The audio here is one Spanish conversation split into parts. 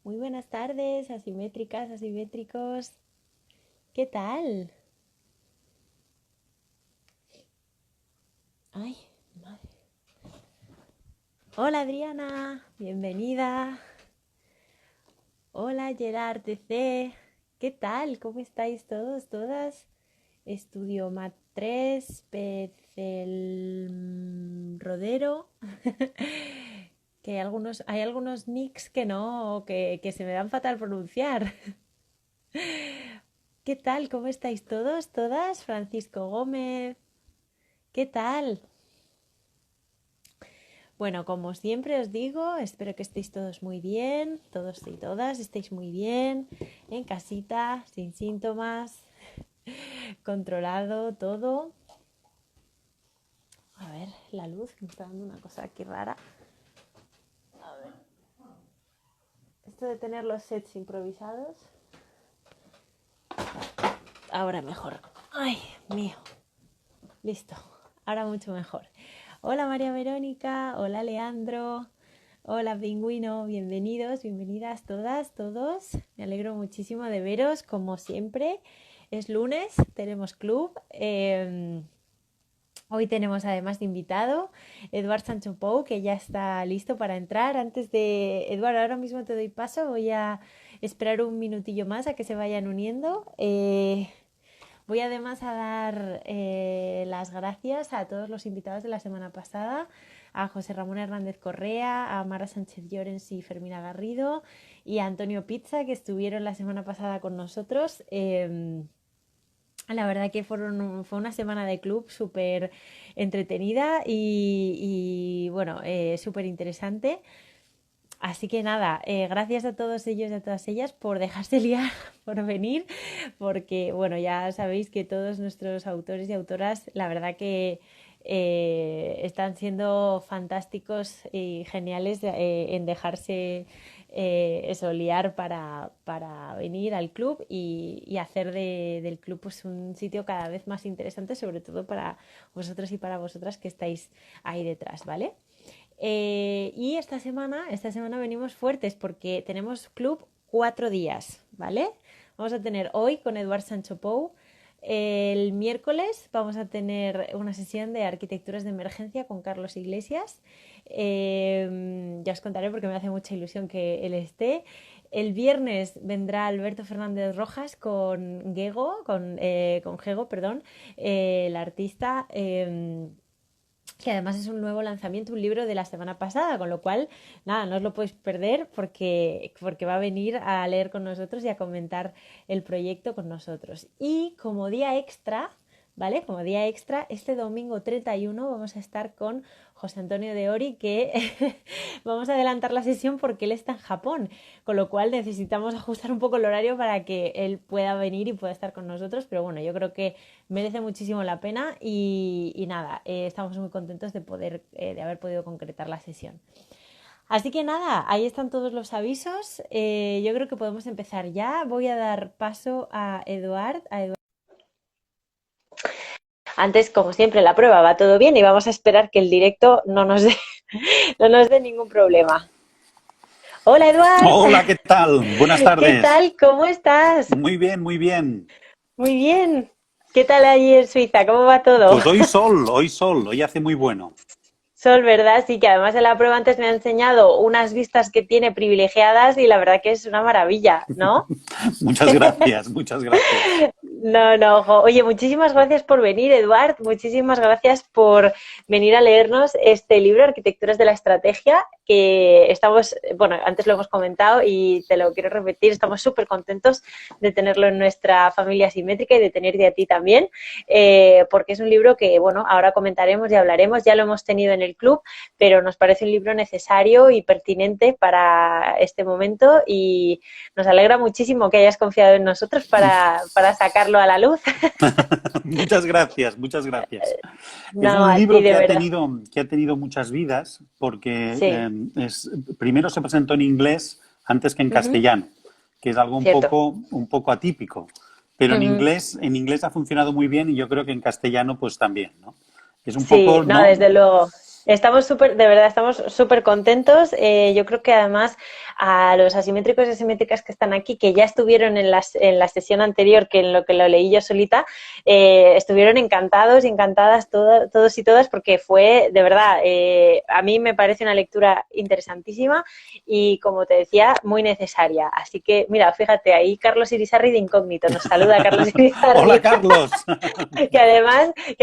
Muy buenas tardes, asimétricas, asimétricos. ¿Qué tal? Ay, madre. Hola Adriana, bienvenida. Hola Gerard TC. ¿Qué tal? ¿Cómo estáis todos, todas? Estudio Mat 3, Pecel Rodero. Que hay algunos nicks que no, que se me dan fatal pronunciar. ¿Qué tal? ¿Cómo estáis todos, todas? Francisco Gómez. ¿Qué tal? Bueno, como siempre os digo, espero que estéis todos muy bien, todos y todas estéis muy bien, en casita, sin síntomas, controlado todo. A ver, la luz, me está dando una cosa aquí rara. A ver, esto de tener los sets improvisados. Ahora mejor. Ay, mío. Listo, ahora mucho mejor. Hola María Verónica, hola Leandro, hola Pingüino, bienvenidos, bienvenidas todas, todos. Me alegro muchísimo de veros, como siempre. Es lunes, tenemos club. Hoy tenemos además de invitado Eduard Sancho Pou, que ya está listo para entrar. Antes de Eduard, ahora mismo te doy paso, voy a esperar un minutillo más a que se vayan uniendo. Voy además a dar las gracias a todos los invitados de la semana pasada, a José Ramón Hernández Correa, a Mara Sánchez Llorens y Fermina Garrido y a Antonio Pizza, que estuvieron la semana pasada con nosotros. La verdad que fue una semana de club súper entretenida y bueno, súper interesante. Así que nada, gracias a todos ellos y a todas ellas por dejarse liar, por venir, porque bueno, ya sabéis que todos nuestros autores y autoras, la verdad que están siendo fantásticos y geniales en dejarse eso, liar para venir al club y hacer del club pues un sitio cada vez más interesante, sobre todo para vosotros y para vosotras que estáis ahí detrás, ¿vale? Y esta semana venimos fuertes porque tenemos club 4 días, ¿vale? Vamos a tener hoy con Eduard Sancho Pou. El miércoles vamos a tener una sesión de arquitecturas de emergencia con Carlos Iglesias. Ya os contaré porque me hace mucha ilusión que él esté. El viernes vendrá Alberto Fernández Rojas con Gego, perdón, el artista. Que además es un nuevo lanzamiento, un libro de la semana pasada, con lo cual, nada, no os lo podéis perder porque va a venir a leer con nosotros y a comentar el proyecto con nosotros. Y como día extra, ¿vale? Como día extra, este domingo 31 vamos a estar con José Antonio de Ori, que vamos a adelantar la sesión porque él está en Japón, con lo cual necesitamos ajustar un poco el horario para que él pueda venir y pueda estar con nosotros, pero bueno, yo creo que merece muchísimo la pena y nada, estamos muy contentos de haber podido concretar la sesión. Así que nada, ahí están todos los avisos. Yo creo que podemos empezar ya. Voy a dar paso a Eduard. Antes, como siempre, la prueba va todo bien y vamos a esperar que el directo no nos dé, no nos dé ningún problema. Hola Eduard, Hola, ¿qué tal? Buenas ¿qué tardes. tal? ¿Cómo estás? Muy bien, muy bien. Muy bien. ¿Qué tal allí en Suiza? ¿Cómo va todo? Pues hoy hace muy bueno. Sol, ¿verdad? Sí, que además en la prueba antes me ha enseñado unas vistas que tiene privilegiadas y la verdad que es una maravilla, ¿no? Muchas gracias, muchas gracias. No, no, ojo. Oye, muchísimas gracias por venir, Eduard. Muchísimas gracias por venir a leernos este libro, Arquitecturas de la Estrategia, que estamos, bueno, antes lo hemos comentado y te lo quiero repetir, estamos súper contentos de tenerlo en nuestra familia simétrica y de tenerte a ti también, porque es un libro que, bueno, ahora comentaremos y hablaremos, ya lo hemos tenido en el club, pero nos parece un libro necesario y pertinente para este momento y nos alegra muchísimo que hayas confiado en nosotros para sacarlo a la luz. Muchas gracias, muchas gracias. Es No, un a ti libro de verdad. que ha tenido muchas vidas porque Sí, primero se presentó en inglés antes que en ujú, castellano, que es algo cierto. un poco atípico. Pero Ujú. en inglés ha funcionado muy bien y yo creo que en castellano pues también, ¿no? Es un Sí, poco, no, ¿no? desde luego. Estamos súper, de verdad, estamos súper contentos. Yo creo que además a los asimétricos y asimétricas que están aquí, que ya estuvieron en la sesión anterior, que en lo que lo leí yo solita, estuvieron encantados y encantadas todos y todas, porque fue, de verdad, a mí me parece una lectura interesantísima y, como te decía, muy necesaria. Así que, mira, fíjate, ahí Carlos Irisarri de incógnito, nos saluda Carlos Hola, Irisarri, Carlos. que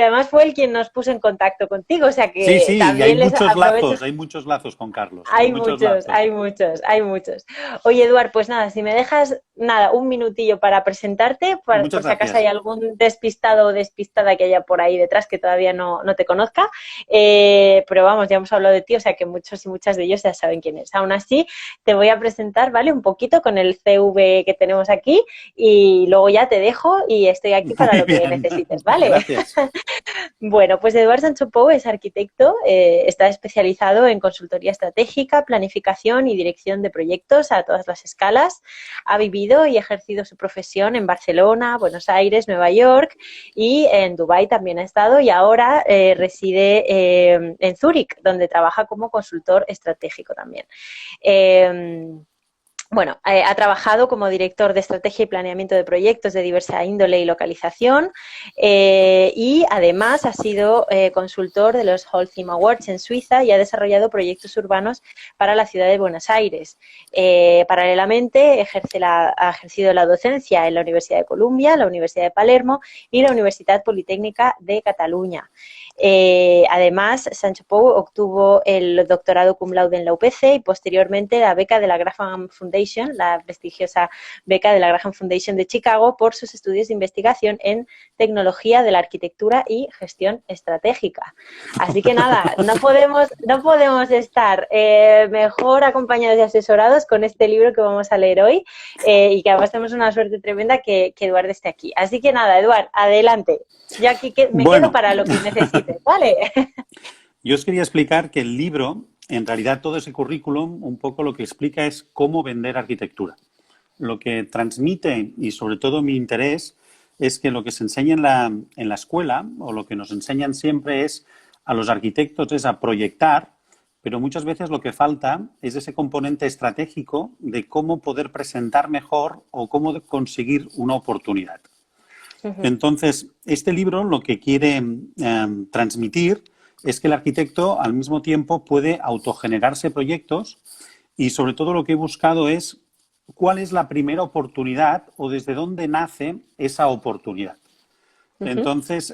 además fue el quien nos puso en contacto contigo, o sea Sí, que sí, y también les aprovecho. hay muchos lazos con Carlos, hay Hay muchos muchos, lazos. hay muchos, hay muchos. Oye, Eduard, pues nada, si me dejas, nada, un minutillo para presentarte, Muchas por si acaso hay gracias. algún despistado o despistada que haya por ahí detrás que todavía no te conozca. Pero vamos, ya hemos hablado de ti, o sea que muchos y muchas de ellos ya saben quién es. Aún así, te voy a presentar, ¿vale? Un poquito con el CV que tenemos aquí y luego ya te dejo y estoy aquí para Muy lo que bien, necesites, ¿vale? gracias. Bueno, pues Eduard Sancho Pou es arquitecto, está especializado en consultoría estratégica, planificación y dirección de proyectos a todas las escalas. Ha vivido y ejercido su profesión en Barcelona, Buenos Aires, Nueva York y en Dubái también ha estado y ahora reside en Zúrich, donde trabaja como consultor estratégico también. Eh, bueno, ha trabajado como director de estrategia y planeamiento de proyectos de diversa índole y localización y además ha sido consultor de los Holcim Awards en Suiza y ha desarrollado proyectos urbanos para la ciudad de Buenos Aires. Paralelamente ha ejercido la docencia en la Universidad de Columbia, la Universidad de Palermo y la Universidad Politécnica de Cataluña. Además, Sancho Pou obtuvo el doctorado cum laude en la UPC y posteriormente la beca de la Graham Foundation, la prestigiosa beca de la Graham Foundation de Chicago, por sus estudios de investigación en tecnología de la arquitectura y gestión estratégica. Así que nada, no podemos estar mejor acompañados y asesorados con este libro que vamos a leer hoy y que además tenemos una suerte tremenda que Eduard esté aquí. Así que nada, Eduard, adelante. Yo aquí me quedo Bueno, para lo que necesites, ¿vale? yo os quería explicar que el libro, en realidad todo ese currículum, un poco lo que explica es cómo vender arquitectura. Lo que transmite y sobre todo mi interés es que lo que se enseña en la escuela o lo que nos enseñan siempre es a los arquitectos es a proyectar, pero muchas veces lo que falta es ese componente estratégico de cómo poder presentar mejor o cómo conseguir una oportunidad. Entonces, este libro lo que quiere transmitir es que el arquitecto al mismo tiempo puede autogenerarse proyectos y sobre todo lo que he buscado es cuál es la primera oportunidad o desde dónde nace esa oportunidad. Entonces,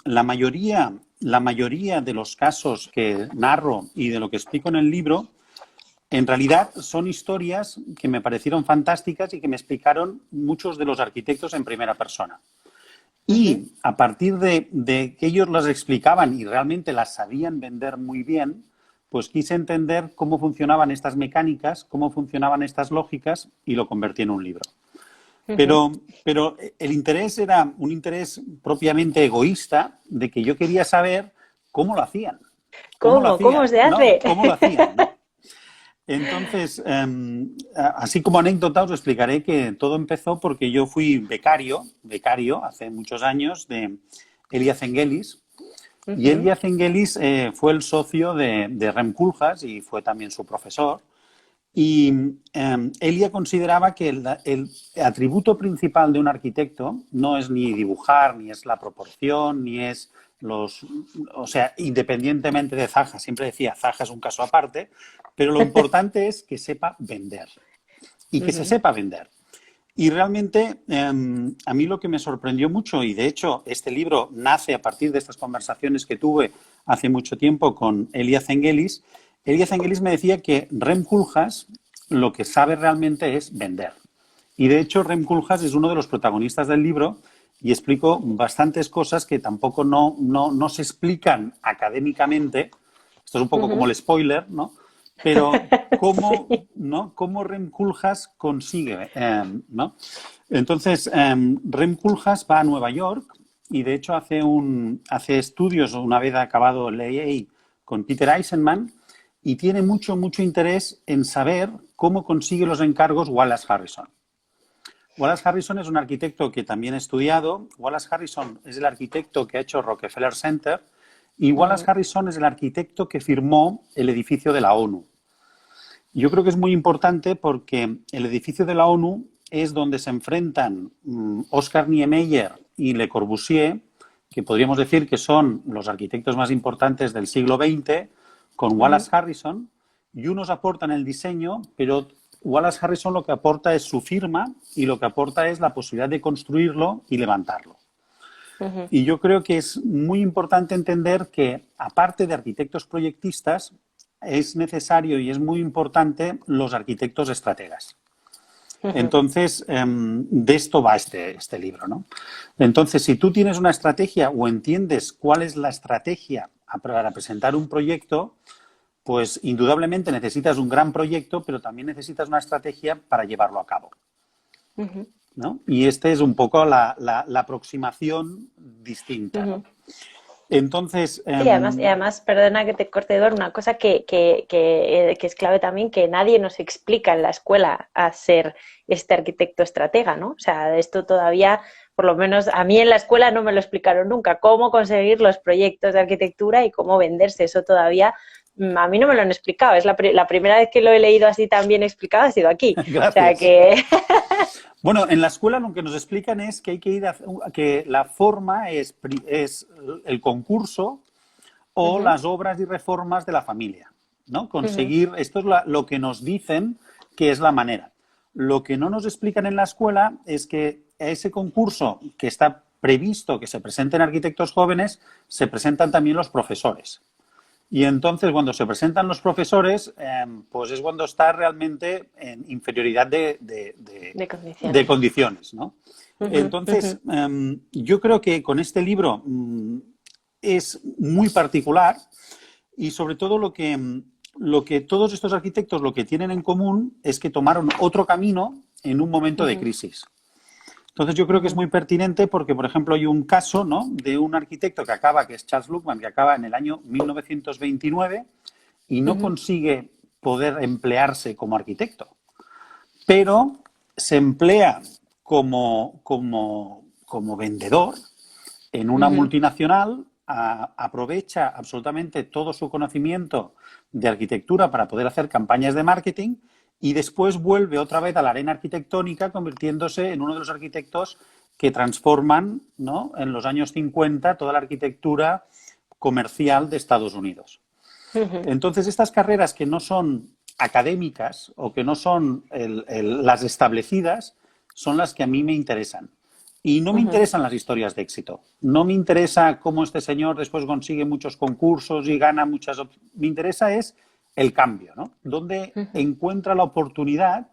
la mayoría de los casos que narro y de lo que explico en el libro, en realidad son historias que me parecieron fantásticas y que me explicaron muchos de los arquitectos en primera persona. Y a partir de que ellos las explicaban y realmente las sabían vender muy bien, pues quise entender cómo funcionaban estas mecánicas, cómo funcionaban estas lógicas y lo convertí en un libro. Pero el interés era un interés propiamente egoísta de que yo quería saber cómo lo hacían. ¿Cómo lo ¿Cómo hacían? se ¿No? hace? ¿Cómo lo hacían? ¿No? Entonces, así como anécdota os explicaré que todo empezó porque yo fui becario hace muchos años de Elia Zengelis. Y Elia Zengelis fue el socio de Rem Koolhaas y fue también su profesor. Y Elia consideraba que el atributo principal de un arquitecto no es ni dibujar, ni es la proporción, ni es o sea, independientemente de Zaha, siempre decía, Zaha es un caso aparte, pero lo importante es que sepa vender y que se sepa vender. Y realmente a mí lo que me sorprendió mucho, y de hecho este libro nace a partir de estas conversaciones que tuve hace mucho tiempo con Elia Zengelis me decía que Rem Koolhaas lo que sabe realmente es vender. Y de hecho Rem Koolhaas es uno de los protagonistas del libro y explico bastantes cosas que tampoco no se explican académicamente. Esto es un poco como el spoiler, ¿no? Pero cómo, Sí. ¿no? Cómo Rem Koolhaas consigue, ¿no? Entonces, Rem Koolhaas va a Nueva York y de hecho hace estudios una vez acabado el AA con Peter Eisenman y tiene mucho interés en saber cómo consigue los encargos Wallace Harrison. Wallace Harrison es un arquitecto que también he estudiado. Wallace Harrison es el arquitecto que ha hecho Rockefeller Center y Wallace Harrison es el arquitecto que firmó el edificio de la ONU. Yo creo que es muy importante porque el edificio de la ONU es donde se enfrentan Oscar Niemeyer y Le Corbusier, que podríamos decir que son los arquitectos más importantes del siglo XX, con Wallace Harrison, y unos aportan el diseño, pero Wallace Harrison lo que aporta es su firma y lo que aporta es la posibilidad de construirlo y levantarlo. Y yo creo que es muy importante entender que, aparte de arquitectos proyectistas, es necesario y es muy importante los arquitectos estrategas. Entonces, de esto va este libro, ¿no? Entonces, si tú tienes una estrategia o entiendes cuál es la estrategia para presentar un proyecto, pues indudablemente necesitas un gran proyecto, pero también necesitas una estrategia para llevarlo a cabo, ¿no? Y este es un poco la aproximación distinta, ¿no? Entonces... Sí, además, perdona que te corte, Eduardo, una cosa que es clave también, que nadie nos explica en la escuela a ser este arquitecto estratega, ¿no? O sea, esto todavía, por lo menos a mí en la escuela no me lo explicaron nunca, cómo conseguir los proyectos de arquitectura y cómo venderse, eso todavía a mí no me lo han explicado, es la primera vez que lo he leído así tan bien explicado ha sido aquí. Gracias. O sea que... Bueno, en la escuela lo que nos explican es que hay que ir que la forma es el concurso o las obras y reformas de la familia, ¿no? Conseguir, esto es lo que nos dicen que es la manera. Lo que no nos explican en la escuela es que ese concurso que está previsto que se presenten arquitectos jóvenes, se presentan también los profesores. Y entonces, cuando se presentan los profesores, pues es cuando está realmente en inferioridad de condiciones, ¿no? Entonces, yo creo que con este libro es muy particular y sobre todo lo que todos estos arquitectos lo que tienen en común es que tomaron otro camino en un momento de crisis. Entonces yo creo que es muy pertinente porque, por ejemplo, hay un caso, ¿no?, de un arquitecto que es Charles Luckman, que acaba en el año 1929 y no consigue poder emplearse como arquitecto, pero se emplea como vendedor en una multinacional, aprovecha absolutamente todo su conocimiento de arquitectura para poder hacer campañas de marketing y después vuelve otra vez a la arena arquitectónica convirtiéndose en uno de los arquitectos que transforman, ¿no?, en los años 50 toda la arquitectura comercial de Estados Unidos. Entonces, estas carreras que no son académicas o que no son las establecidas son las que a mí me interesan. Y no me interesan las historias de éxito. No me interesa cómo este señor después consigue muchos concursos y gana muchas... Me interesa es el cambio, ¿no? Dónde encuentra la oportunidad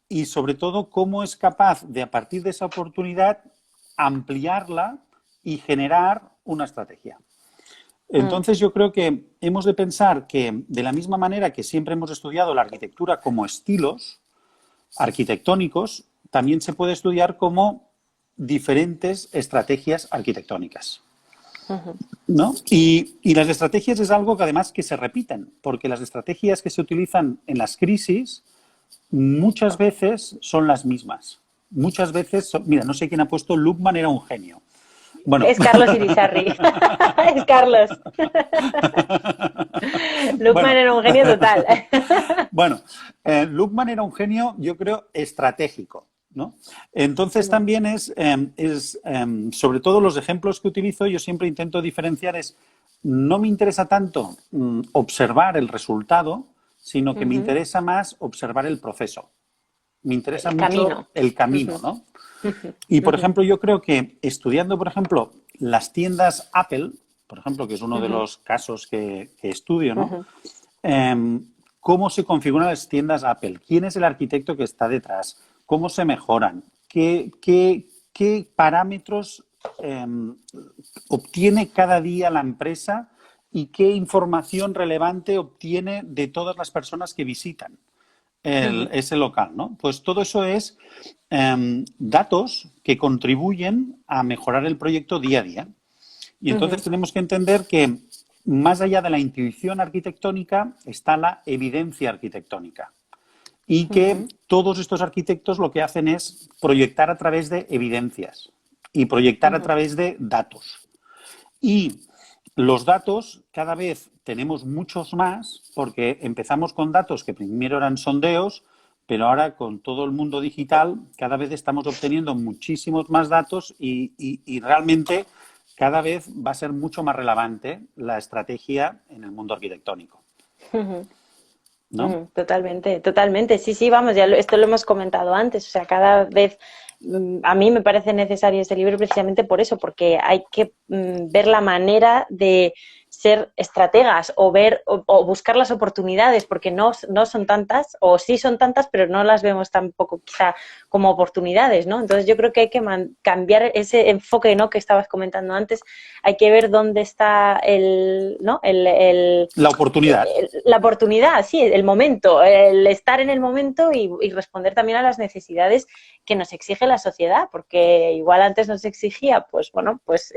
y, sobre todo, cómo es capaz de, a partir de esa oportunidad, ampliarla y generar una estrategia. Entonces, yo creo que hemos de pensar que, de la misma manera que siempre hemos estudiado la arquitectura como estilos arquitectónicos, también se puede estudiar como diferentes estrategias arquitectónicas, ¿no? Y las estrategias es algo que además que se repiten, porque las estrategias que se utilizan en las crisis muchas veces son las mismas. Muchas veces, mira, no sé quién ha puesto, Luckman era un genio. Bueno. Es Carlos Irizarry. Es Carlos. Luckman era un genio total. Bueno, Luckman era un genio, yo creo, estratégico, ¿no? Entonces también sobre todo los ejemplos que utilizo, yo siempre intento diferenciar no me interesa tanto observar el resultado, sino que me interesa más observar el proceso. Me interesa mucho el camino, ¿no? Y, por ejemplo, yo creo que estudiando, por ejemplo, las tiendas Apple, por ejemplo, que es uno de los casos que estudio, ¿no? Cómo se configuran las tiendas Apple, quién es el arquitecto que está detrás, cómo se mejoran, qué parámetros obtiene cada día la empresa y qué información relevante obtiene de todas las personas que visitan ese local, ¿no? Pues todo eso es datos que contribuyen a mejorar el proyecto día a día. Y entonces tenemos que entender que más allá de la intuición arquitectónica está la evidencia arquitectónica. Y que todos estos arquitectos lo que hacen es proyectar a través de evidencias y proyectar a través de datos. Y los datos cada vez tenemos muchos más porque empezamos con datos que primero eran sondeos, pero ahora con todo el mundo digital cada vez estamos obteniendo muchísimos más datos y realmente cada vez va a ser mucho más relevante la estrategia en el mundo arquitectónico, ¿no? Totalmente, totalmente. Sí, sí, vamos, esto lo hemos comentado antes. O sea, cada vez a mí me parece necesario este libro precisamente por eso, porque hay que ver la manera de ser estrategas o ver o buscar las oportunidades, porque no son tantas, o sí son tantas, pero no las vemos tampoco quizá como oportunidades, ¿no? Entonces yo creo que hay que cambiar ese enfoque, ¿no?, que estabas comentando antes. Hay que ver dónde está ¿no?, la oportunidad. La oportunidad, sí, el momento, el estar en el momento y responder también a las necesidades que nos exige la sociedad, porque igual antes nos exigía, pues bueno, pues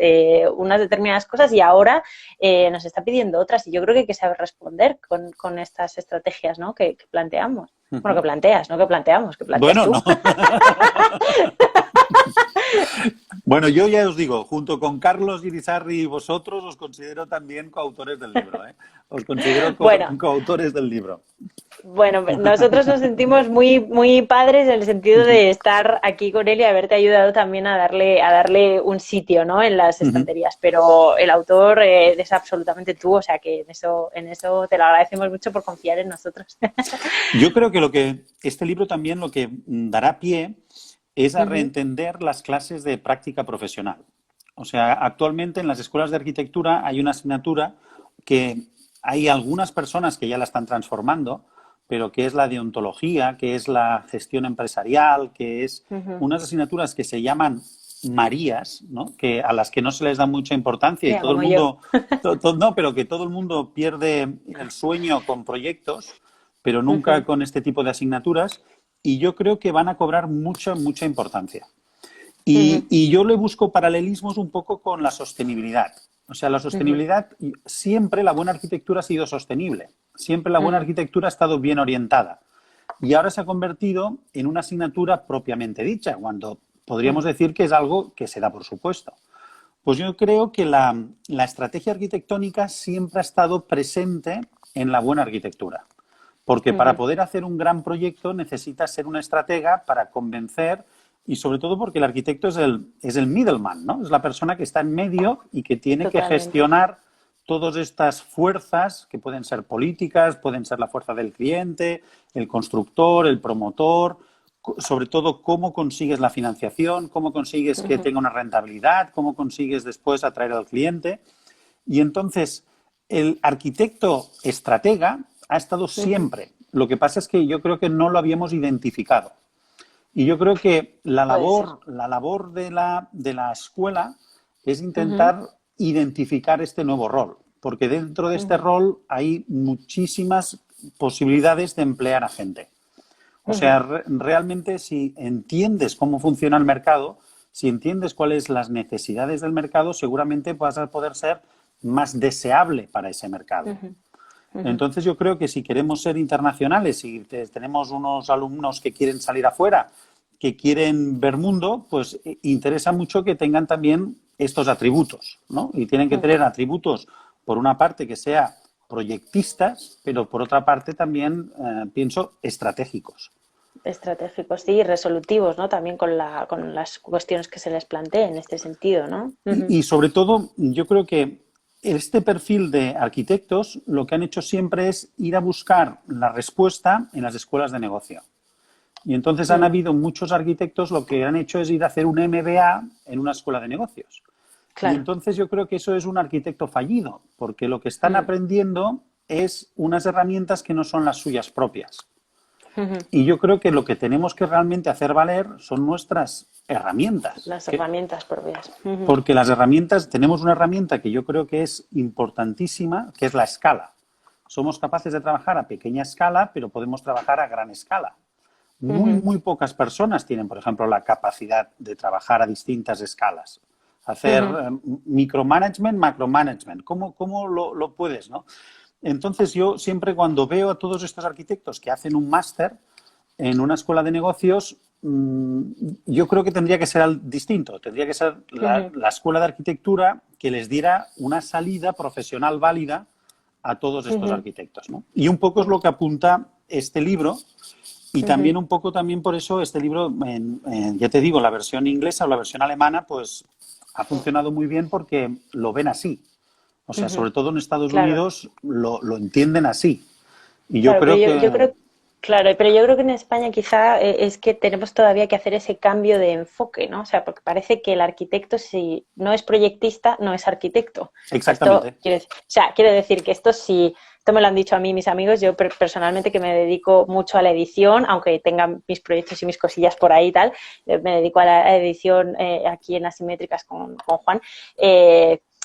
unas determinadas cosas y ahora nos está pidiendo otras, y yo creo que hay que saber responder con estas estrategias, ¿no?, que planteamos. Bueno, que planteas, no que planteamos, que planteas bueno, tú. No. Bueno, yo ya os digo, junto con Carlos Irizarry y vosotros, os considero también coautores del libro, ¿eh? Os considero coautores del libro. Bueno, nosotros nos sentimos muy, muy padres en el sentido de estar aquí con él y haberte ayudado también a darle un sitio, ¿no?, en las estanterías. Pero el autor es absolutamente tú, o sea que en eso te lo agradecemos mucho por confiar en nosotros. Yo creo que este libro también lo que dará pie es a reentender las clases de práctica profesional. O sea, actualmente en las escuelas de arquitectura hay una asignatura que hay algunas personas que ya la están transformando, pero que es la deontología, que es la gestión empresarial, que es unas asignaturas que se llaman Marías, ¿no?, que a las que no se les da mucha importancia y todo el mundo no, pero que todo el mundo pierde el sueño con proyectos, pero nunca con este tipo de asignaturas, y yo creo que van a cobrar mucha importancia. Y yo le busco paralelismos un poco con la sostenibilidad. O sea, la sostenibilidad, siempre la buena arquitectura ha sido sostenible, siempre la buena arquitectura ha estado bien orientada. Y ahora se ha convertido en una asignatura propiamente dicha, cuando podríamos decir que es algo que se da por supuesto. Pues yo creo que la estrategia arquitectónica siempre ha estado presente en la buena arquitectura. Porque para poder hacer un gran proyecto necesitas ser una estratega para convencer, y sobre todo porque el arquitecto es el middleman, ¿no? Es la persona que está en medio y que tiene que gestionar todas estas fuerzas que pueden ser políticas, pueden ser la fuerza del cliente, el constructor, el promotor, sobre todo cómo consigues la financiación, cómo consigues que tenga una rentabilidad, cómo consigues después atraer al cliente. Y entonces el arquitecto estratega ha estado siempre. Lo que pasa es que yo creo que no lo habíamos identificado. Y yo creo que la labor de la escuela es intentar identificar este nuevo rol, porque dentro de este rol hay muchísimas posibilidades de emplear a gente. O sea, realmente si entiendes cómo funciona el mercado, si entiendes cuáles son las necesidades del mercado, seguramente vas a poder ser más deseable para ese mercado. Entonces yo creo que si queremos ser internacionales, si tenemos unos alumnos que quieren salir afuera, que quieren ver mundo, pues interesa mucho que tengan también estos atributos, ¿no? Y tienen que tener atributos, por una parte, que sea proyectistas, pero por otra parte también, pienso, estratégicos. Estratégicos, sí, resolutivos, ¿no? También con las cuestiones que se les planteen en este sentido, ¿no? Y sobre todo, yo creo que este perfil de arquitectos lo que han hecho siempre es ir a buscar la respuesta en las escuelas de negocio. Y entonces han habido muchos arquitectos lo que han hecho es ir a hacer un MBA en una escuela de negocios. Claro. Y entonces yo creo que eso es un arquitecto fallido, porque lo que están aprendiendo es unas herramientas que no son las suyas propias. Y yo creo que lo que tenemos que realmente hacer valer son nuestras herramientas. Las herramientas propias. Porque las herramientas, tenemos una herramienta que yo creo que es importantísima, que es la escala. Somos capaces de trabajar a pequeña escala, pero podemos trabajar a gran escala. Muy pocas personas tienen, por ejemplo, la capacidad de trabajar a distintas escalas. Hacer micromanagement, macromanagement. ¿Cómo lo puedes, no? Entonces, yo siempre cuando veo a todos estos arquitectos que hacen un máster en una escuela de negocios, yo creo que tendría que ser distinto. Tendría que ser la escuela de arquitectura que les diera una salida profesional válida a todos estos arquitectos, ¿no? Y un poco es lo que apunta este libro. Y también un poco también por eso este libro, ya te digo, la versión inglesa o la versión alemana, pues ha funcionado muy bien porque lo ven así. O sea, sobre todo en Estados Unidos lo entienden así. Y yo creo que... Claro, pero yo creo que en España quizá es que tenemos todavía que hacer ese cambio de enfoque, ¿no? O sea, porque parece que el arquitecto, si no es proyectista, no es arquitecto. Exactamente. Quiere decir que esto sí, esto me lo han dicho a mí mis amigos, yo personalmente que me dedico mucho a la edición, aunque tenga mis proyectos y mis cosillas por ahí y tal, me dedico a la edición aquí en Asimétricas con Juan.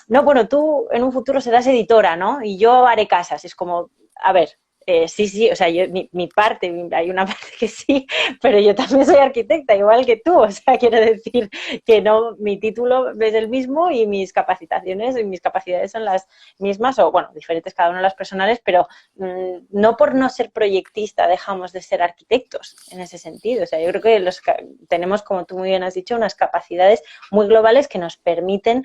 No, bueno, tú en un futuro serás editora, ¿no? Y yo haré casas. Es como, a ver, sí, o sea, mi parte, hay una parte que sí, pero yo también soy arquitecta, igual que tú, o sea, quiero decir que no, mi título es el mismo y mis capacitaciones y mis capacidades son las mismas, o bueno, diferentes cada una de las personales, pero no por no ser proyectista dejamos de ser arquitectos en ese sentido, o sea, yo creo que tenemos, como tú muy bien has dicho, unas capacidades muy globales que nos permiten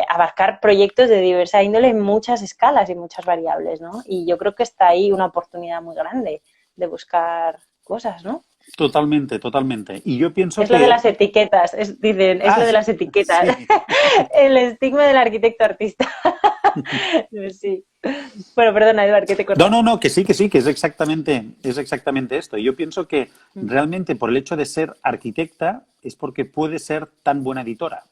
abarcar proyectos de diversa índole en muchas escalas y muchas variables, ¿no? Y yo creo que está ahí una oportunidad muy grande de buscar cosas, ¿no? Totalmente, totalmente. Y yo pienso es lo de las etiquetas, dicen, es lo de las etiquetas. Sí. El estigma del arquitecto artista. Sí. Bueno, perdona, Eduard, que te corto. No, que sí, que es exactamente esto. Y yo pienso que realmente por el hecho de ser arquitecta es porque puede ser tan buena editora.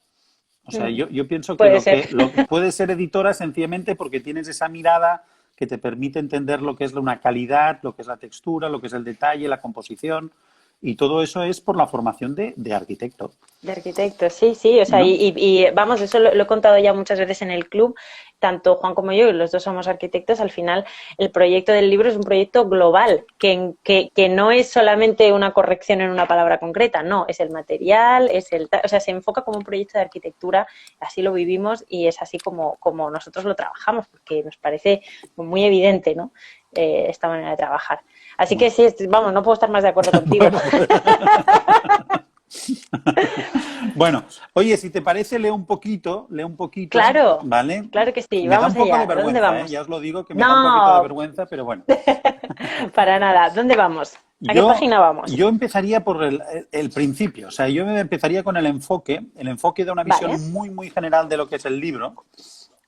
O sea, yo pienso que puede ser editora sencillamente porque tienes esa mirada que te permite entender lo que es una calidad, lo que es la textura, lo que es el detalle, la composición, y todo eso es por la formación de arquitecto. De arquitecto, sí, o sea, ¿no? y vamos, eso lo he contado ya muchas veces en el club, tanto Juan como yo, y los dos somos arquitectos, al final el proyecto del libro es un proyecto global, que no es solamente una corrección en una palabra concreta, no, es el material, o sea, se enfoca como un proyecto de arquitectura, así lo vivimos y es así como nosotros lo trabajamos, porque nos parece muy evidente, ¿no? Esta manera de trabajar. Así que sí, vamos, no puedo estar más de acuerdo contigo. Bueno, oye, si te parece, leo un poquito. Claro, ¿vale? Claro que sí, me vamos da un poco allá. de vergüenza, ¿Dónde vamos? Ya os lo digo que me da un poquito de vergüenza, pero bueno. Para nada, ¿dónde vamos? ¿A qué página vamos? Yo empezaría por el principio, o sea, yo empezaría con el enfoque da una visión muy, muy general de lo que es el libro,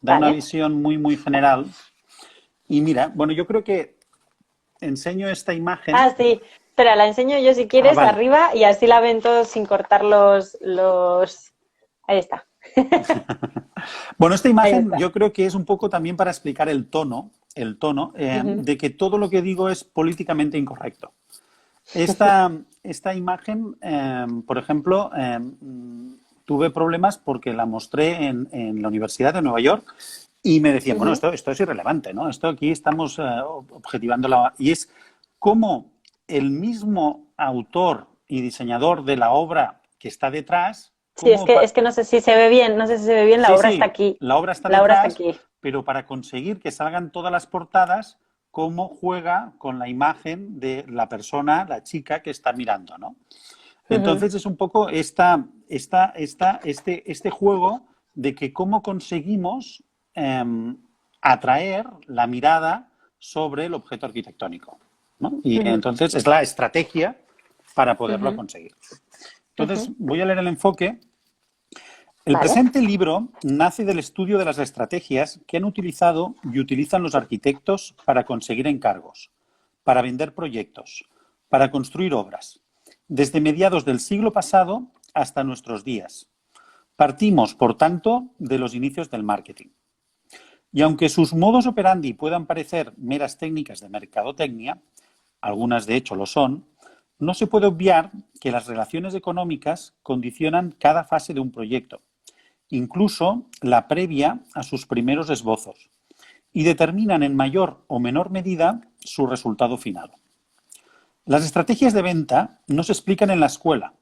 da una visión muy, muy general. Y mira, bueno, yo creo que enseño esta imagen. Ah, sí. Espera, la enseño yo si quieres arriba y así la ven todos sin cortar los... Ahí está. Bueno, esta imagen yo creo que es un poco también para explicar el tono de que todo lo que digo es políticamente incorrecto. Esta imagen, por ejemplo, tuve problemas porque la mostré en la Universidad de Nueva York y me decían, bueno, esto es irrelevante, ¿no? Esto aquí estamos objetivando y es como el mismo autor y diseñador de la obra que está detrás. Sí, es que no sé si se ve bien, la obra está aquí. La obra está detrás, pero para conseguir que salgan todas las portadas, cómo juega con la imagen de la persona, la chica que está mirando, ¿no? Entonces es un poco este juego de que cómo conseguimos atraer la mirada sobre el objeto arquitectónico, ¿no? Y entonces es la estrategia para poderlo conseguir. Entonces voy a leer el enfoque. El presente libro nace del estudio de las estrategias que han utilizado y utilizan los arquitectos para conseguir encargos, para vender proyectos, para construir obras, desde mediados del siglo pasado hasta nuestros días. Partimos, por tanto, de los inicios del marketing. Y aunque sus modus operandi puedan parecer meras técnicas de mercadotecnia, algunas de hecho lo son, no se puede obviar que las relaciones económicas condicionan cada fase de un proyecto, incluso la previa a sus primeros esbozos, y determinan en mayor o menor medida su resultado final. Las estrategias de venta no se explican en la escuela,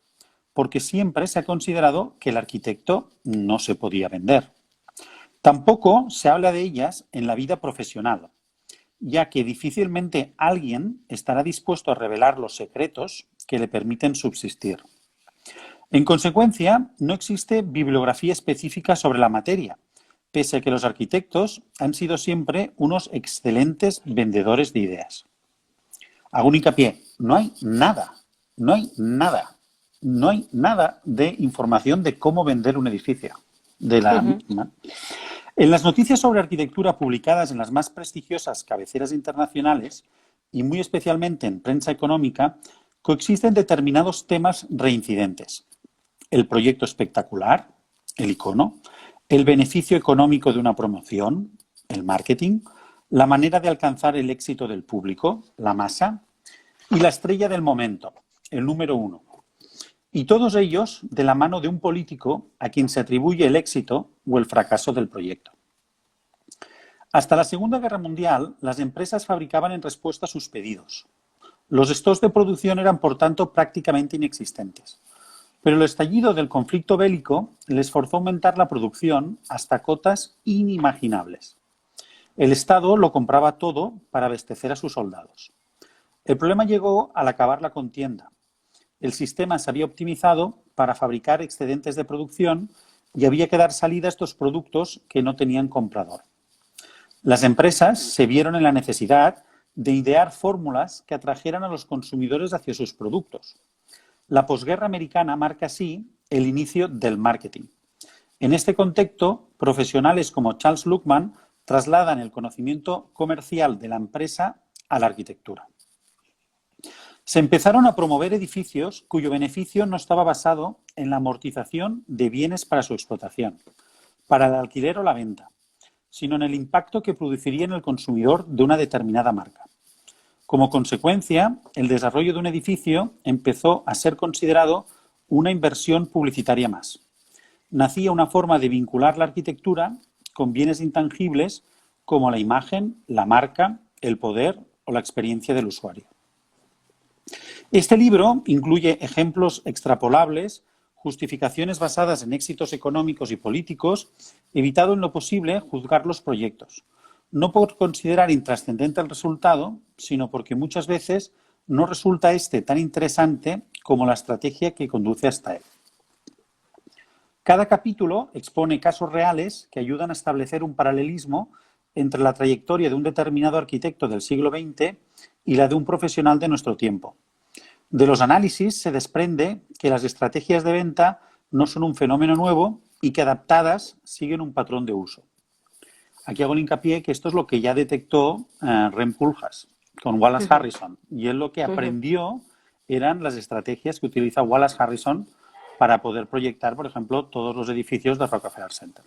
porque siempre se ha considerado que el arquitecto no se podía vender. Tampoco se habla de ellas en la vida profesional, ya que difícilmente alguien estará dispuesto a revelar los secretos que le permiten subsistir. En consecuencia, no existe bibliografía específica sobre la materia, pese a que los arquitectos han sido siempre unos excelentes vendedores de ideas. Hago un hincapié, no hay nada de información de cómo vender un edificio. En las noticias sobre arquitectura publicadas en las más prestigiosas cabeceras internacionales, y muy especialmente en prensa económica, coexisten determinados temas reincidentes. El proyecto espectacular, el icono, el beneficio económico de una promoción, el marketing, la manera de alcanzar el éxito del público, la masa, y la estrella del momento, el número uno. Y todos ellos de la mano de un político a quien se atribuye el éxito o el fracaso del proyecto. Hasta la Segunda Guerra Mundial, las empresas fabricaban en respuesta a sus pedidos. Los stocks de producción eran, por tanto, prácticamente inexistentes. Pero el estallido del conflicto bélico les forzó a aumentar la producción hasta cotas inimaginables. El Estado lo compraba todo para abastecer a sus soldados. El problema llegó al acabar la contienda. El sistema se había optimizado para fabricar excedentes de producción y había que dar salida a estos productos que no tenían comprador. Las empresas se vieron en la necesidad de idear fórmulas que atrajeran a los consumidores hacia sus productos. La posguerra americana marca así el inicio del marketing. En este contexto, profesionales como Charles Luckman trasladan el conocimiento comercial de la empresa a la arquitectura. Se empezaron a promover edificios cuyo beneficio no estaba basado en la amortización de bienes para su explotación, para el alquiler o la venta, sino en el impacto que produciría en el consumidor de una determinada marca. Como consecuencia, el desarrollo de un edificio empezó a ser considerado una inversión publicitaria más. Nacía una forma de vincular la arquitectura con bienes intangibles como la imagen, la marca, el poder o la experiencia del usuario. Este libro incluye ejemplos extrapolables, justificaciones basadas en éxitos económicos y políticos, evitando en lo posible juzgar los proyectos, no por considerar intrascendente el resultado, sino porque muchas veces no resulta este tan interesante como la estrategia que conduce hasta él. Cada capítulo expone casos reales que ayudan a establecer un paralelismo entre la trayectoria de un determinado arquitecto del siglo XX y la de un profesional de nuestro tiempo. De los análisis se desprende que las estrategias de venta no son un fenómeno nuevo y que adaptadas siguen un patrón de uso. Aquí hago el hincapié que esto es lo que ya detectó Rem Koolhaas con Wallace Harrison, y él lo que aprendió eran las estrategias que utiliza Wallace Harrison para poder proyectar, por ejemplo, todos los edificios del Rockefeller Center.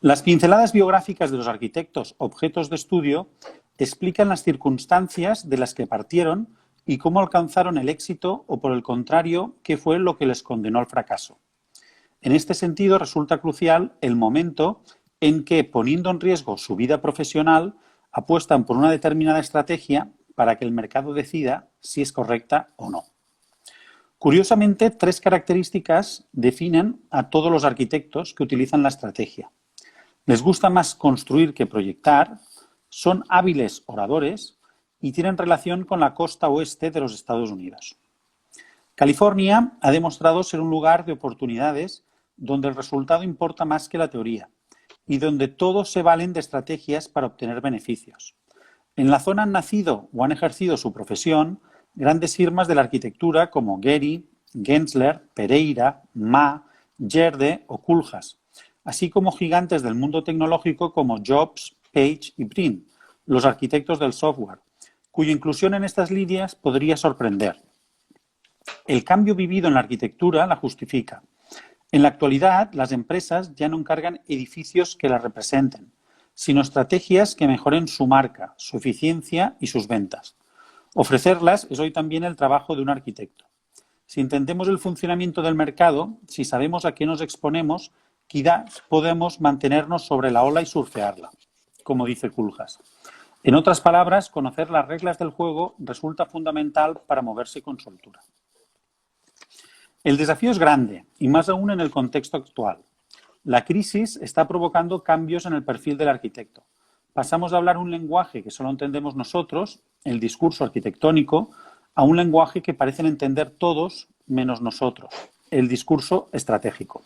Las pinceladas biográficas de los arquitectos objetos de estudio explican las circunstancias de las que partieron y cómo alcanzaron el éxito o, por el contrario, qué fue lo que les condenó al fracaso. En este sentido, resulta crucial el momento en que, poniendo en riesgo su vida profesional, apuestan por una determinada estrategia para que el mercado decida si es correcta o no. Curiosamente, 3 características definen a todos los arquitectos que utilizan la estrategia. Les gusta más construir que proyectar, son hábiles oradores y tienen relación con la costa oeste de los Estados Unidos. California ha demostrado ser un lugar de oportunidades donde el resultado importa más que la teoría y donde todos se valen de estrategias para obtener beneficios. En la zona han nacido o han ejercido su profesión grandes firmas de la arquitectura como Gehry, Gensler, Pereira, Ma, Gerde o Koolhaas, así como gigantes del mundo tecnológico como Jobs, Page y Brin, los arquitectos del software, cuya inclusión en estas líneas podría sorprender. El cambio vivido en la arquitectura la justifica. En la actualidad, las empresas ya no encargan edificios que las representen, sino estrategias que mejoren su marca, su eficiencia y sus ventas. Ofrecerlas es hoy también el trabajo de un arquitecto. Si entendemos el funcionamiento del mercado, si sabemos a qué nos exponemos, quizás podemos mantenernos sobre la ola y surfearla, como dice Koolhaas. En otras palabras, conocer las reglas del juego resulta fundamental para moverse con soltura. El desafío es grande, y más aún en el contexto actual. La crisis está provocando cambios en el perfil del arquitecto. Pasamos de hablar un lenguaje que solo entendemos nosotros, el discurso arquitectónico, a un lenguaje que parecen entender todos menos nosotros, el discurso estratégico.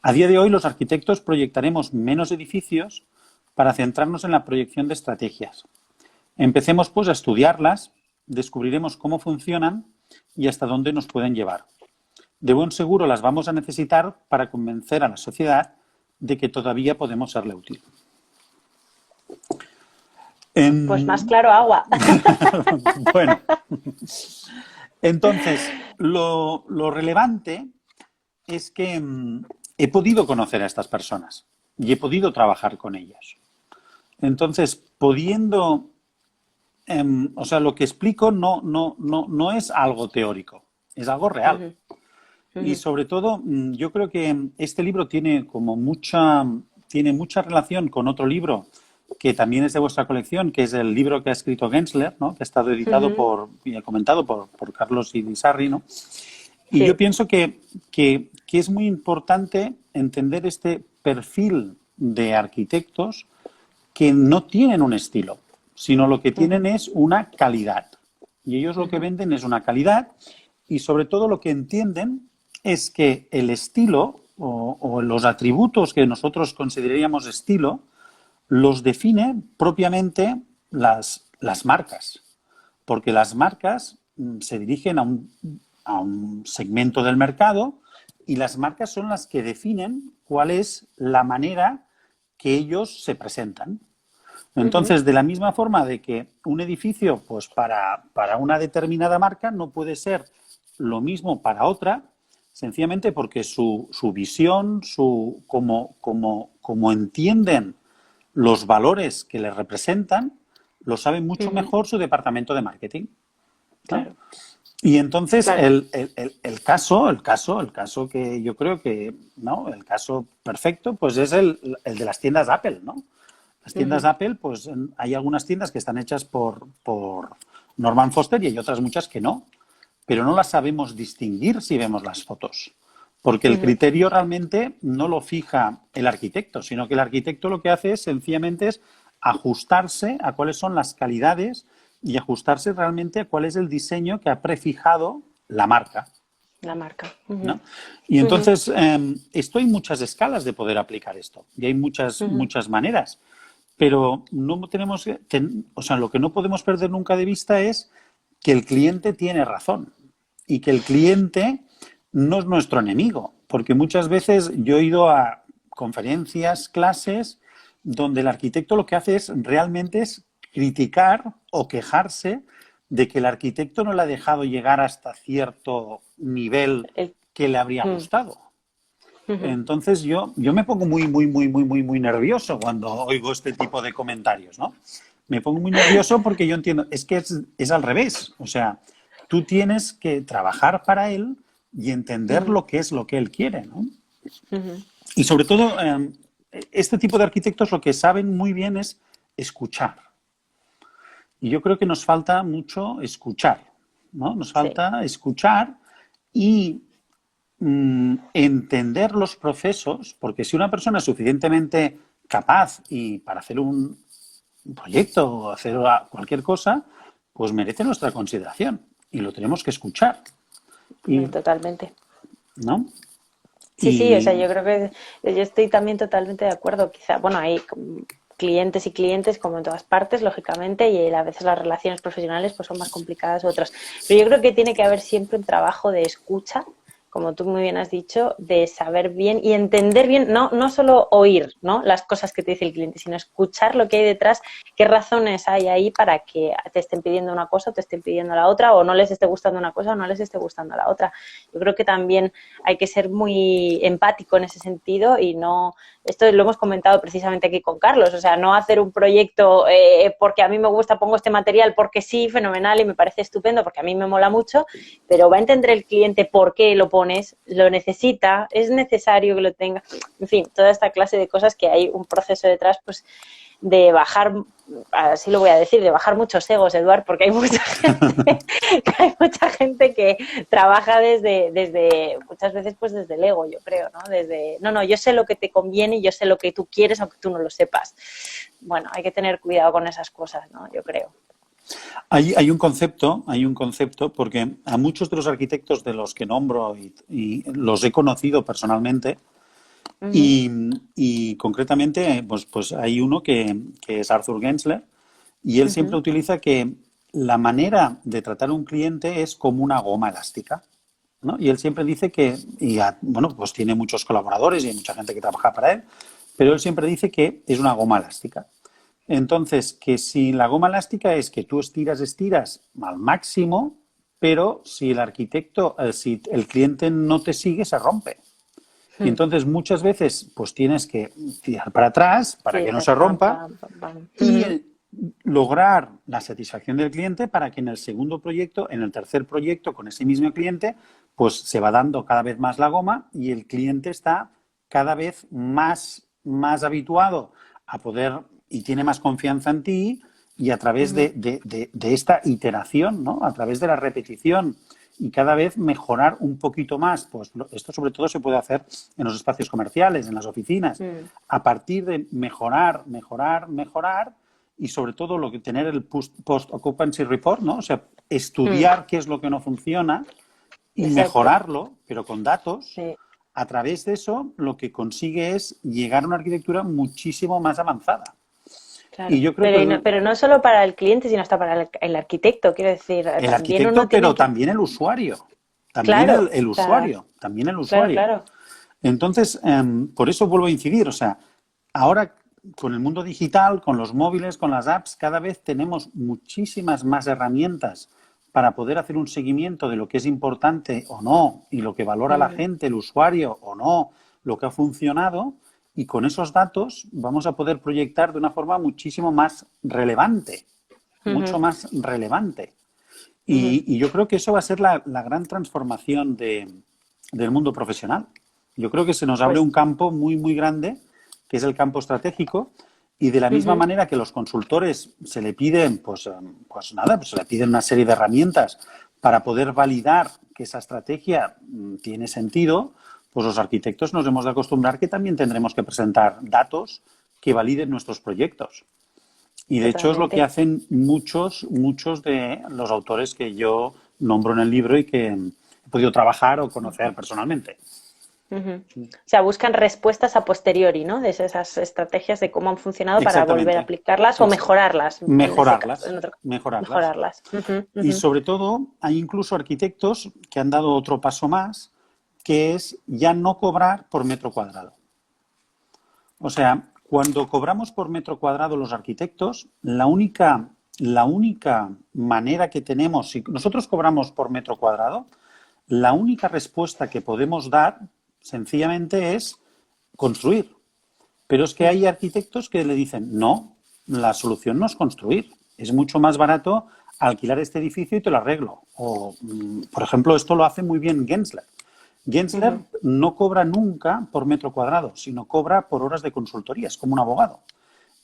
A día de hoy los arquitectos proyectaremos menos edificios para centrarnos en la proyección de estrategias. Empecemos pues a estudiarlas, descubriremos cómo funcionan y hasta dónde nos pueden llevar. De buen seguro las vamos a necesitar para convencer a la sociedad de que todavía podemos serle útil. Pues más claro agua. Bueno, entonces, lo relevante es que he podido conocer a estas personas y he podido trabajar con ellas. Entonces, pudiendo, o sea, lo que explico no es algo teórico, es algo real. Y sobre todo, yo creo que este libro tiene mucha relación con otro libro que también es de vuestra colección, que es el libro que ha escrito Gensler, ¿no? Que ha estado editado y comentado por Carlos Irisarri, ¿no? Y Sí. yo pienso que es muy importante entender este perfil de arquitectos que no tienen un estilo, sino lo que tienen es una calidad. Y ellos lo que venden es una calidad y sobre todo lo que entienden es que el estilo o los atributos que nosotros consideraríamos estilo los define propiamente las marcas, porque las marcas se dirigen a un segmento del mercado y las marcas son las que definen cuál es la manera que ellos se presentan. Entonces, de la misma forma de que un edificio, pues para una determinada marca no puede ser lo mismo para otra, sencillamente porque su visión, como entienden los valores que les representan, lo sabe mucho mejor su departamento de marketing, ¿no? Claro. Y entonces Claro. el caso que yo creo que, ¿no? El caso perfecto, pues es el de las tiendas Apple, ¿no? Las tiendas Apple, pues hay algunas tiendas que están hechas por Norman Foster y hay otras muchas que no, pero no las sabemos distinguir si vemos las fotos. Porque el criterio realmente no lo fija el arquitecto, sino que el arquitecto lo que hace es sencillamente es ajustarse a cuáles son las calidades y ajustarse realmente a cuál es el diseño que ha prefijado la marca, La marca. ¿no? Y entonces, esto hay muchas escalas de poder aplicar esto y hay muchas maneras, pero no tenemos, o sea, lo que no podemos perder nunca de vista es que el cliente tiene razón y que el cliente no es nuestro enemigo, porque muchas veces yo he ido a conferencias, clases, donde el arquitecto lo que hace es realmente es criticar o quejarse de que el arquitecto no le ha dejado llegar hasta cierto nivel que le habría gustado. Entonces yo me pongo muy nervioso cuando oigo este tipo de comentarios, ¿no? Me pongo muy nervioso porque yo entiendo, es que es al revés, o sea, tú tienes que trabajar para él y entender lo que es lo que él quiere, ¿no? Y sobre todo, este tipo de arquitectos lo que saben muy bien es escuchar. Y yo creo que nos falta mucho escuchar, ¿no? Nos falta escuchar y entender los procesos, porque si una persona es suficientemente capaz y para hacer un proyecto o hacer cualquier cosa, pues merece nuestra consideración y lo tenemos que escuchar. Totalmente. ¿No? Sí, o sea, yo creo que yo estoy también totalmente de acuerdo. Quizá, bueno, hay clientes y clientes como en todas partes, lógicamente, y a veces las relaciones profesionales pues son más complicadas otras. Pero yo creo que tiene que haber siempre un trabajo de escucha, como tú muy bien has dicho, de saber bien y entender bien, no solo oír, ¿no?, las cosas que te dice el cliente, sino escuchar lo que hay detrás, qué razones hay ahí para que te estén pidiendo una cosa o te estén pidiendo la otra, o no les esté gustando una cosa o no les esté gustando la otra. Yo creo que también hay que ser muy empático en ese sentido y no, esto lo hemos comentado precisamente aquí con Carlos, o sea, no hacer un proyecto porque a mí me gusta, pongo este material porque sí, fenomenal y me parece estupendo porque a mí me mola mucho, pero va a entender el cliente por qué lo pones, lo necesita, es necesario que lo tenga, en fin, toda esta clase de cosas que hay un proceso detrás, pues de bajar, así lo voy a decir, de bajar muchos egos, Eduard, porque hay mucha gente que trabaja desde muchas veces pues desde el ego, yo creo, ¿no? Desde, no, yo sé lo que te conviene y yo sé lo que tú quieres aunque tú no lo sepas. Bueno, hay que tener cuidado con esas cosas, ¿no? Yo creo. Hay un concepto, porque a muchos de los arquitectos de los que nombro y los he conocido personalmente, Ujú, y concretamente, pues hay uno que es Arthur Gensler, y él siempre ujú, utiliza que la manera de tratar a un cliente es como una goma elástica, ¿no? Y él siempre dice que, bueno, pues tiene muchos colaboradores y hay mucha gente que trabaja para él, pero él siempre dice que es una goma elástica. Entonces, que si la goma elástica es que tú estiras al máximo, pero si si el cliente no te sigue, se rompe. Y ujú. entonces muchas veces pues tienes que tirar para atrás para que no Tirar, se pam, rompa pam, pam, pam. y Ujú, lograr la satisfacción del cliente para que en el segundo proyecto, en el tercer proyecto con ese mismo cliente, pues se va dando cada vez más la goma y el cliente está cada vez más habituado a poder y tiene más confianza en ti y a través ujú, de esta iteración, ¿no? A través de la repetición y cada vez mejorar un poquito más. Pues esto sobre todo se puede hacer en los espacios comerciales, en las oficinas, mm, a partir de mejorar y sobre todo lo que tener el post-occupancy report, ¿no? O sea, mm. estudiar qué es lo que no funciona y Exacto, mejorarlo, pero con datos. sí, A través de eso, lo que consigue es llegar a una arquitectura muchísimo más avanzada. Y claro. yo creo que Pero no solo para el cliente, sino hasta para el arquitecto. Quiero decir, el también uno arquitecto, tiene pero que... también el usuario. También Claro, el o sea, usuario. También el claro, usuario. claro. Entonces, por eso vuelvo a incidir. O sea, ahora con el mundo digital, con los móviles, con las apps, cada vez tenemos muchísimas más herramientas para poder hacer un seguimiento de lo que es importante o no y lo que valora la Mm, gente, el usuario o no, lo que ha funcionado. Y con esos datos vamos a poder proyectar de una forma muchísimo más relevante, mucho ujú, más relevante. ujú. Y yo creo que eso va a ser la gran transformación del mundo profesional. Yo creo que se nos abre Pues, un campo muy grande, que es el campo estratégico, y de la misma ujú, manera que los consultores se le piden, pues nada, pues se le piden una serie de herramientas para poder validar que esa estrategia tiene sentido, pues los arquitectos nos hemos de acostumbrar que también tendremos que presentar datos que validen nuestros proyectos. Y de hecho es lo que totalmente. hacen muchos de los autores que yo nombro en el libro y que he podido trabajar o conocer personalmente. Ujú. O sea, buscan respuestas a posteriori, ¿no? De esas estrategias de cómo han funcionado para volver a Exactamente. aplicarlas o Ex- mejorarlas, en ese caso, en mejorarlas, otro, mejorarlas. mejorarlas. Ujú, Y ujú, sobre todo hay incluso arquitectos que han dado otro paso más, que es ya no cobrar por metro cuadrado. O sea, cuando cobramos por metro cuadrado los arquitectos, la única manera que tenemos, si nosotros cobramos por metro cuadrado, la única respuesta que podemos dar sencillamente es construir. Pero es que mm, hay arquitectos que le dicen, no, la solución no es construir, es mucho más barato alquilar este edificio y te lo arreglo. O, por ejemplo, esto lo hace muy bien Gensler. Gensler ujú, no cobra nunca por metro cuadrado, sino cobra por horas de consultoría, es como un abogado.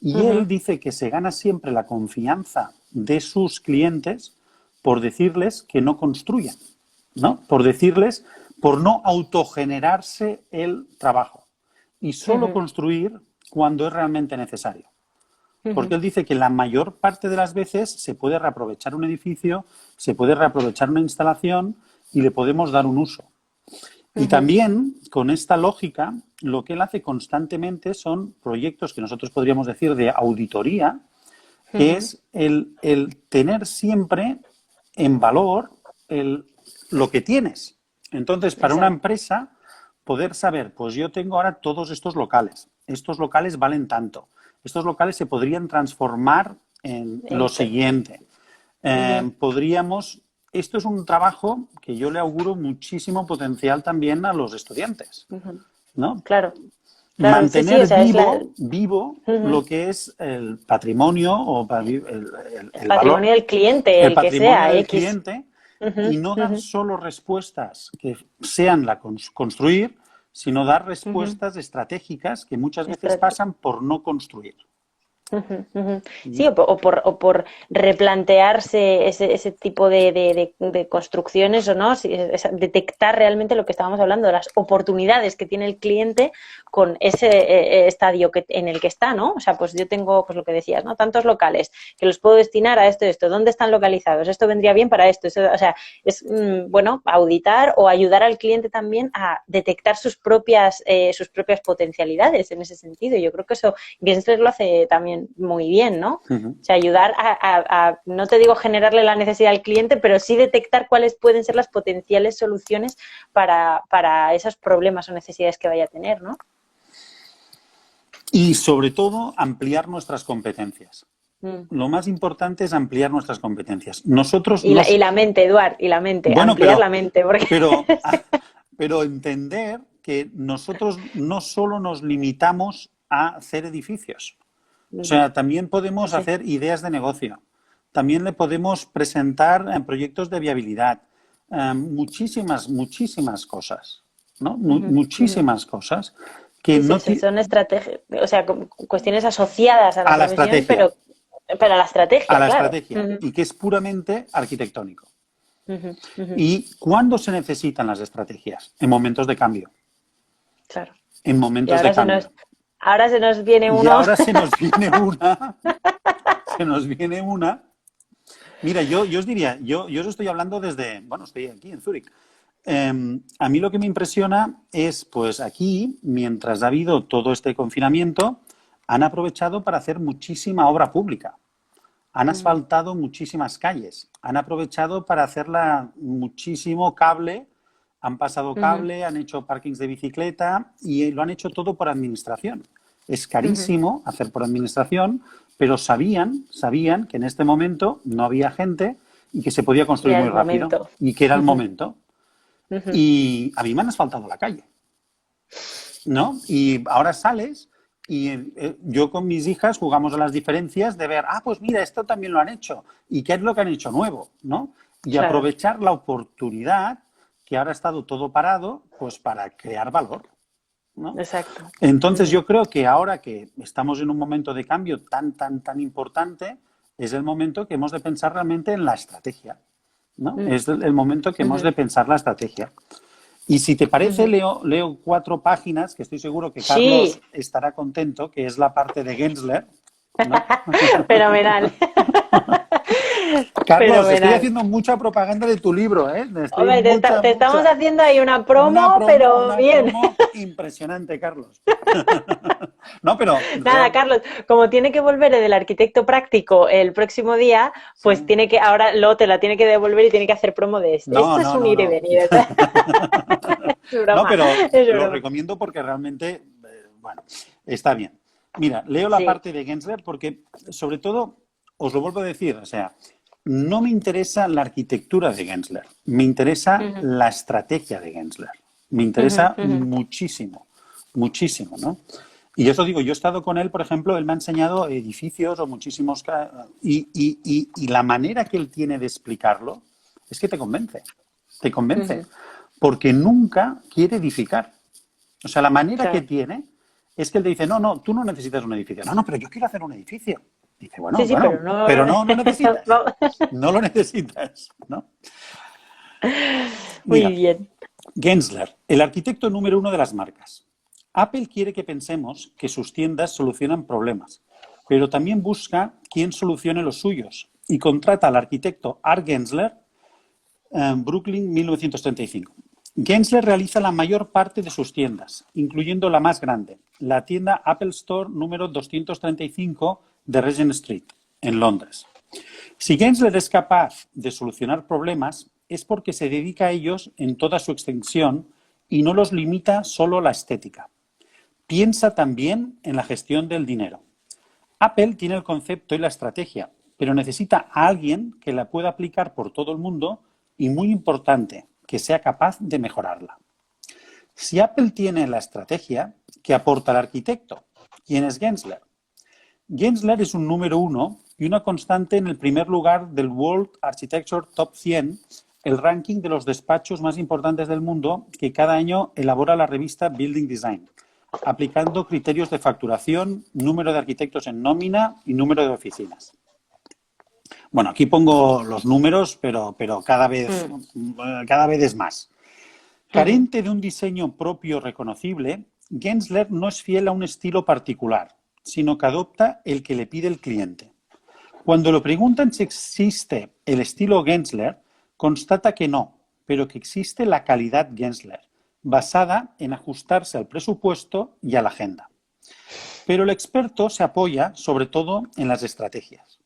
Y él ujú, dice que se gana siempre la confianza de sus clientes por decirles que no construyan, ¿no? Por decirles, por no autogenerarse el trabajo y solo ujú, construir cuando es realmente necesario. Porque ujú, él dice que la mayor parte de las veces se puede reaprovechar un edificio, se puede reaprovechar una instalación y le podemos dar un uso. Y ujú, también, con esta lógica, lo que él hace constantemente son proyectos que nosotros podríamos decir de auditoría, que ujú. es el tener siempre en valor lo que tienes. Entonces, para una Exacto. empresa, poder saber, pues yo tengo ahora todos estos locales valen tanto, estos locales se podrían transformar en lo Esto. siguiente. Ujú, Podríamos, esto es un trabajo que yo le auguro muchísimo potencial también a los estudiantes, ujú. ¿no? Claro, claro, sí, sí, o Mantener sea, es la, vivo ujú. lo que es el patrimonio o El el valor, patrimonio del cliente, el el que patrimonio sea, del X. cliente y Ujú, no dar ujú, solo respuestas que sean la construir, sino dar ujú. respuestas estratégicas que muchas veces Estrate- pasan por no construir. Ujú, ujú. Sí, o por replantearse ese tipo de construcciones o no, detectar realmente lo que estábamos hablando, las oportunidades que tiene el cliente con ese estadio en el que está, ¿no? O sea, pues yo tengo, pues lo que decías, ¿no? Tantos locales que los puedo destinar a esto, ¿dónde están localizados? Esto vendría bien para esto. O sea, es bueno, auditar o ayudar al cliente también a detectar sus propias potencialidades en ese sentido. Yo creo que eso Gensler lo hace también muy bien, ¿no? Ujú. O sea, ayudar no te digo generarle la necesidad al cliente, pero sí detectar cuáles pueden ser las potenciales soluciones para esos problemas o necesidades que vaya a tener, ¿no? Y sobre todo, ampliar nuestras competencias. Mm. Lo más importante es ampliar nuestras competencias. Nosotros Y la, nos... y la mente, Eduard, y la mente, Bueno, ampliar la mente, porque... pero, pero entender que nosotros no solo nos limitamos a hacer edificios. O sea, también Sí, podemos sí. hacer ideas de negocio. También le podemos presentar proyectos de viabilidad. Muchísimas cosas, ¿no? Ujú, ujú. Muchísimas cosas que Sí, sí, no son estrategias, o sea, cuestiones asociadas a la a la profesión, estrategia, pero para la a estrategia, la claro. estrategia, Ujú, y que es puramente arquitectónico. ujú, ujú. ¿Y cuándo se necesitan las estrategias? En momentos de cambio. Claro. En Y momentos de cambio. ahora se nos viene Y uno. ahora se nos viene una, se nos viene una. Mira, yo os diría, yo os estoy hablando desde, bueno, estoy aquí en Zúrich. A mí lo que me impresiona es, pues aquí, mientras ha habido todo este confinamiento, han aprovechado para hacer muchísima obra pública. Han Ujú, asfaltado muchísimas calles, han aprovechado para hacerla muchísimo cable, han pasado ujú, cable, han hecho parkings de bicicleta y lo han hecho todo por administración. Es ujú. carísimo hacer por administración, pero sabían que en este momento no había gente y que se podía construir Ya muy el rápido momento. y que era el Ujú, momento. ujú. Y a mí me han asfaltado la calle, ¿no? Y ahora sales y yo con mis hijas jugamos a las diferencias de ver, pues mira, esto también lo han hecho. ¿Y qué es lo que han hecho nuevo? ¿No? Y Claro. aprovechar la oportunidad que ahora ha estado todo parado, pues para crear valor, ¿no? Exacto. Entonces Ujú, yo creo que ahora que estamos en un momento de cambio tan importante, es el momento que hemos de pensar realmente en la estrategia, ¿no? mm, Es el momento que hemos ujú, de pensar la estrategia. Y si te parece, ujú. leo 4 páginas, que estoy seguro que Carlos Sí, estará contento, que es la parte de Gensler, ¿no? fenomenal. Carlos, estoy Fenomenal. haciendo mucha propaganda de tu libro, ¿eh? Estoy Hombre, te estamos mucha. haciendo ahí una promo, pero Una bien. promo impresionante, Carlos. No, pero Nada, Carlos, como tiene que volver el arquitecto práctico el próximo día, sí. pues ahora te la tiene que devolver y tiene que hacer promo de este. No, Esto es no, un no, ir y no. venir. Es No, broma, pero es lo broma. recomiendo porque realmente, bueno, está bien. Mira, leo la Sí. parte de Gensler porque, sobre todo, os lo vuelvo a decir, o sea, no me interesa la arquitectura de Gensler, me interesa Ujú, la estrategia de Gensler. Me ujú, interesa ujú. muchísimo, muchísimo, ¿no? Y eso digo, yo he estado con él, por ejemplo, él me ha enseñado edificios o muchísimos... Y la manera que él tiene de explicarlo es que te convence, Ujú, porque nunca quiere edificar. O sea, la manera que claro. tiene es que él te dice, no, no, tú no necesitas un edificio. No, no, pero yo quiero hacer un edificio. Dice, Sí, sí, pero no. pero no, no necesitas. Vamos. No lo necesitas, ¿no? Muy Mira, bien. Gensler, el arquitecto número 1 de las marcas. Apple quiere que pensemos que sus tiendas solucionan problemas, pero también busca quién solucione los suyos y contrata al arquitecto Art Gensler en Brooklyn 1935. Gensler realiza la mayor parte de sus tiendas, incluyendo la más grande, la tienda Apple Store número 235 de Regent Street, en Londres. Si Gensler es capaz de solucionar problemas, es porque se dedica a ellos en toda su extensión y no los limita solo a la estética. Piensa también en la gestión del dinero. Apple tiene el concepto y la estrategia, pero necesita a alguien que la pueda aplicar por todo el mundo y, muy importante, que sea capaz de mejorarla. Si Apple tiene la estrategia, ¿qué aporta el arquitecto? ¿Quién es Gensler? Gensler es un número 1 y una constante en el primer lugar del World Architecture Top 100, el ranking de los despachos más importantes del mundo que cada año elabora la revista Building Design. aplicando criterios de facturación, número de arquitectos en nómina y número de oficinas. Bueno, aquí pongo los números, pero cada vez es más. Carente de un diseño propio reconocible, Gensler no es fiel a un estilo particular, sino que adopta el que le pide el cliente. Cuando le preguntan si existe el estilo Gensler, constata que no, pero que existe la calidad Gensler, basada en ajustarse al presupuesto y a la agenda. Pero el experto se apoya sobre todo en las estrategias.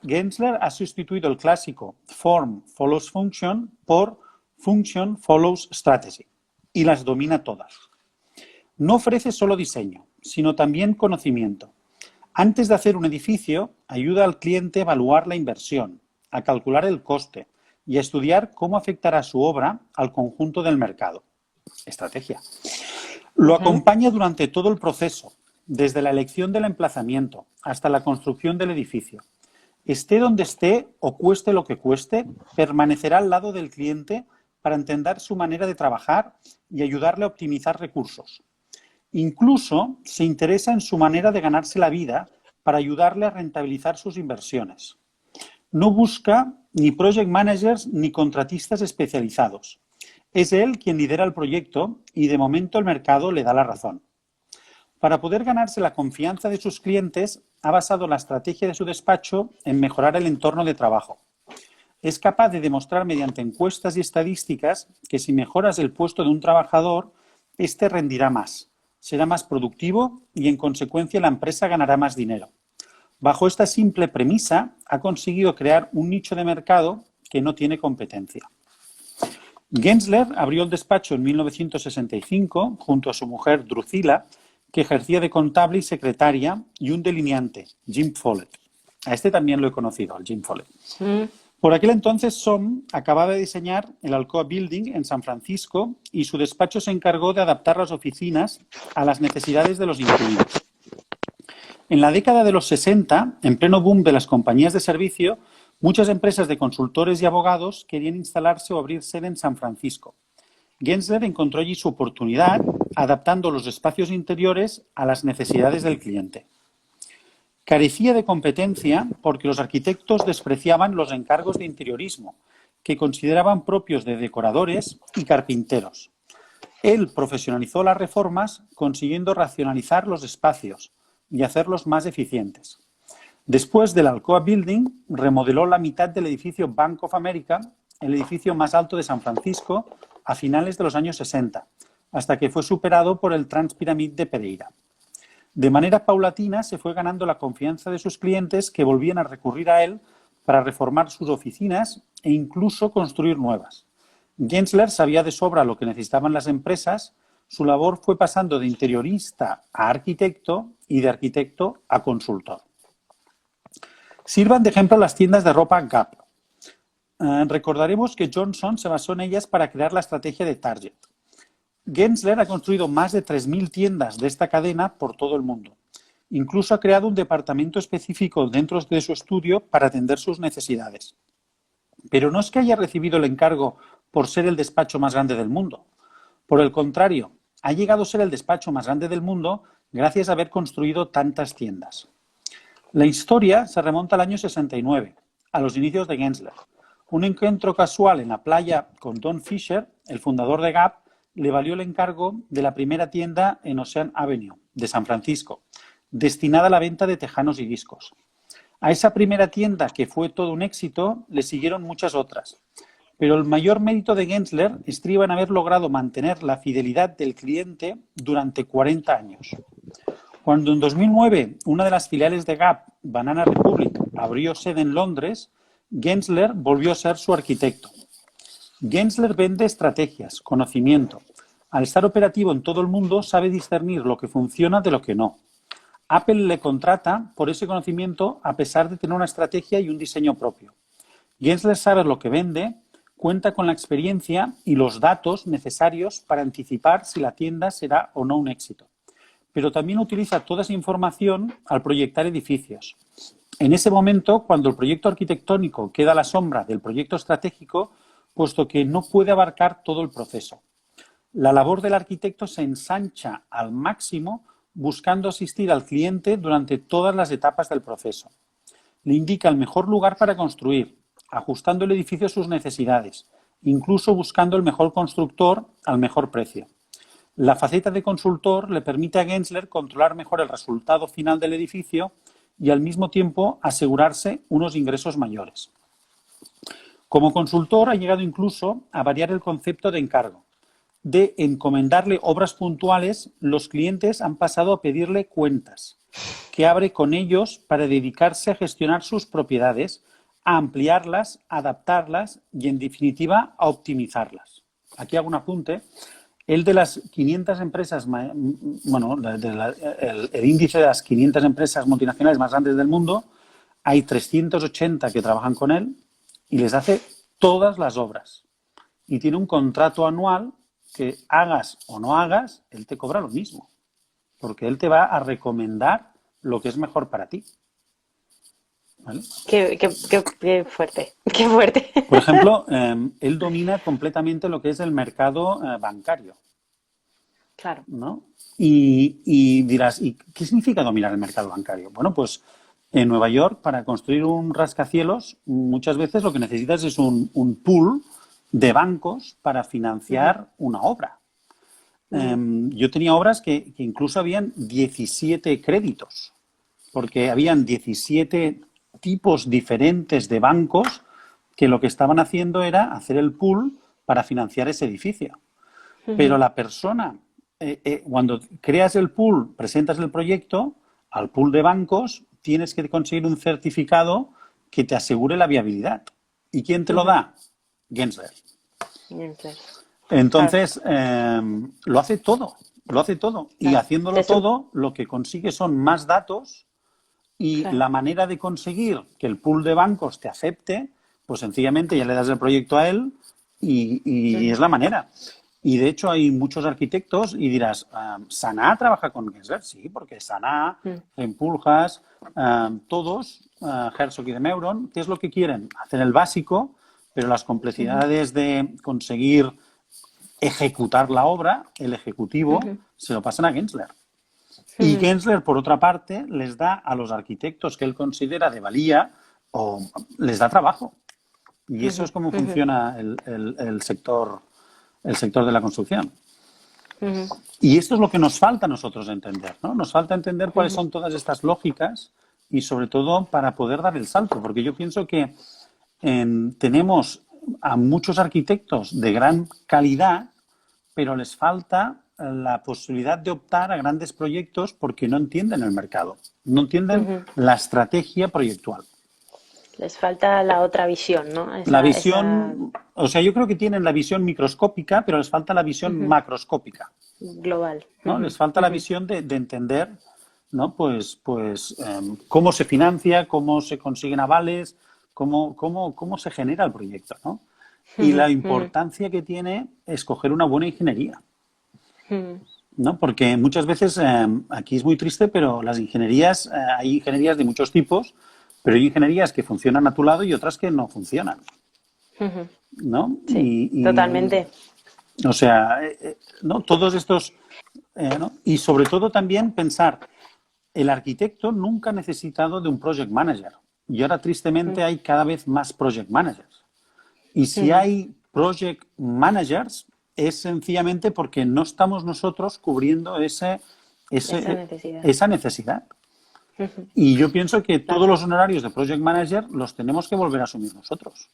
Gensler ha sustituido el clásico Form follows Function por Function follows Strategy y las domina todas. No ofrece solo diseño, sino también conocimiento. Antes de hacer un edificio, ayuda al cliente a evaluar la inversión, a calcular el coste y a estudiar cómo afectará su obra al conjunto del mercado. Estrategia. Lo acompaña durante todo el proceso, desde la elección del emplazamiento hasta la construcción del edificio. Esté donde esté o cueste lo que cueste, permanecerá al lado del cliente para entender su manera de trabajar y ayudarle a optimizar recursos. Incluso se interesa en su manera de ganarse la vida para ayudarle a rentabilizar sus inversiones. No busca ni project managers ni contratistas especializados. Es él quien lidera el proyecto y de momento el mercado le da la razón. Para poder ganarse la confianza de sus clientes, ha basado la estrategia de su despacho en mejorar el entorno de trabajo. Es capaz de demostrar mediante encuestas y estadísticas que si mejoras el puesto de un trabajador, éste rendirá más, será más productivo y en consecuencia la empresa ganará más dinero. Bajo esta simple premisa, ha conseguido crear un nicho de mercado que no tiene competencia. Gensler abrió el despacho en 1965 junto a su mujer Drusilla, que ejercía de contable y secretaria, y un delineante, Jim Follett. A este también lo he conocido, al Jim Follett. Por aquel entonces, Som acababa de diseñar el Alcoa Building en San Francisco y su despacho se encargó de adaptar las oficinas a las necesidades de los inquilinos. En la década de los 60, en pleno boom de las compañías de servicio, muchas empresas de consultores y abogados querían instalarse o abrir sede en San Francisco. Gensler encontró allí su oportunidad, adaptando los espacios interiores a las necesidades del cliente. Carecía de competencia porque los arquitectos despreciaban los encargos de interiorismo, que consideraban propios de decoradores y carpinteros. Él profesionalizó las reformas, consiguiendo racionalizar los espacios y hacerlos más eficientes. Después del Alcoa Building, remodeló la mitad del edificio Bank of America, el edificio más alto de San Francisco, a finales de los años 60, hasta que fue superado por el Transpyramid de Pereira. De manera paulatina se fue ganando la confianza de sus clientes que volvían a recurrir a él para reformar sus oficinas e incluso construir nuevas. Gensler sabía de sobra lo que necesitaban las empresas, su labor fue pasando de interiorista a arquitecto y de arquitecto a consultor. Sirvan de ejemplo las tiendas de ropa Gap. Recordaremos que Johnson se basó en ellas para crear la estrategia de Target. Gensler ha construido más de 3.000 tiendas de esta cadena por todo el mundo. Incluso ha creado un departamento específico dentro de su estudio para atender sus necesidades. Pero no es que haya recibido el encargo por ser el despacho más grande del mundo. Por el contrario, ha llegado a ser el despacho más grande del mundo gracias a haber construido tantas tiendas. La historia se remonta al año 69, a los inicios de Gensler. Un encuentro casual en la playa con Don Fisher, el fundador de Gap, le valió el encargo de la primera tienda en Ocean Avenue, de San Francisco, destinada a la venta de tejanos y discos. A esa primera tienda, que fue todo un éxito, le siguieron muchas otras. Pero el mayor mérito de Gensler estriba en haber logrado mantener la fidelidad del cliente durante 40 años. Cuando en 2009 una de las filiales de Gap, Banana Republic, abrió sede en Londres, Gensler volvió a ser su arquitecto. Gensler vende estrategias, conocimiento. Al estar operativo en todo el mundo, sabe discernir lo que funciona de lo que no. Apple le contrata por ese conocimiento a pesar de tener una estrategia y un diseño propio. Gensler sabe lo que vende, cuenta con la experiencia y los datos necesarios para anticipar si la tienda será o no un éxito. Pero también utiliza toda esa información al proyectar edificios. En ese momento, cuando el proyecto arquitectónico queda a la sombra del proyecto estratégico, puesto que no puede abarcar todo el proceso. La labor del arquitecto se ensancha al máximo buscando asistir al cliente durante todas las etapas del proceso. Le indica el mejor lugar para construir, ajustando el edificio a sus necesidades, incluso buscando el mejor constructor al mejor precio. La faceta de consultor le permite a Gensler controlar mejor el resultado final del edificio y al mismo tiempo asegurarse unos ingresos mayores. Como consultor ha llegado incluso a variar el concepto de encargo. De encomendarle obras puntuales, los clientes han pasado a pedirle cuentas, que abre con ellos para dedicarse a gestionar sus propiedades, a ampliarlas, adaptarlas y, en definitiva, a optimizarlas. Aquí hago un apunte. El de las 500 empresas, bueno, el índice de las 500 empresas multinacionales más grandes del mundo, hay 380 que trabajan con él y les hace todas las obras. Y tiene un contrato anual que hagas o no hagas, él te cobra lo mismo. Porque él te va a recomendar lo que es mejor para ti. ¿Vale? Qué fuerte, qué fuerte. Por ejemplo, él domina completamente lo que es el mercado bancario. Claro. ¿No? Y dirás, ¿y qué significa dominar el mercado bancario? Bueno, pues en Nueva York, para construir un rascacielos, muchas veces lo que necesitas es un pool de bancos para financiar una obra. Yo tenía obras que incluso habían 17 créditos, porque habían 17 tipos diferentes de bancos que lo que estaban haciendo era hacer el pool para financiar ese edificio. Pero la persona, cuando creas el pool, presentas el proyecto, al pool de bancos tienes que conseguir un certificado que te asegure la viabilidad. ¿Y quién te lo da? Gensler. Entonces, lo hace todo. Y haciéndolo todo, lo que consigue son más datos y la manera de conseguir que el pool de bancos te acepte, pues sencillamente ya le das el proyecto a él y es la manera. Y de hecho hay muchos arquitectos y dirás, ¿Sanaa trabaja con Gensler? Sí, porque Sanaa, Empuljas, todos, Herzog y de Meuron, ¿qué es lo que quieren? Hacer el básico, pero las complejidades de conseguir ejecutar la obra, el ejecutivo, se lo pasan a Gensler. Y Gensler, por otra parte, les da a los arquitectos que él considera de valía o les da trabajo. Y eso es como funciona el sector de la construcción. Y esto es lo que nos falta a nosotros entender, ¿no? Nos falta entender cuáles son todas estas lógicas y sobre todo para poder dar el salto, porque yo pienso que tenemos a muchos arquitectos de gran calidad, pero les falta la posibilidad de optar a grandes proyectos porque no entienden el mercado, no entienden la estrategia proyectual. Les falta la otra visión, ¿no? La visión, o sea, yo creo que tienen la visión microscópica, pero les falta la visión macroscópica. Global. ¿No? Les falta la visión de entender, ¿no? Pues cómo se financia, cómo se consiguen avales, cómo se genera el proyecto, ¿no? Y la importancia que tiene escoger una buena ingeniería. ¿No? Porque muchas veces, aquí es muy triste, pero las ingenierías, hay ingenierías de muchos tipos, pero hay ingenierías que funcionan a tu lado y otras que no funcionan. ¿No? Sí, totalmente. O sea, ¿no? Todos estos... ¿no? Y sobre todo también pensar, el arquitecto nunca ha necesitado de un project manager. Y ahora, tristemente, hay cada vez más project managers. Y si hay project managers, es sencillamente porque no estamos nosotros cubriendo esa necesidad. Y yo pienso que todos los honorarios de project manager los tenemos que volver a asumir nosotros.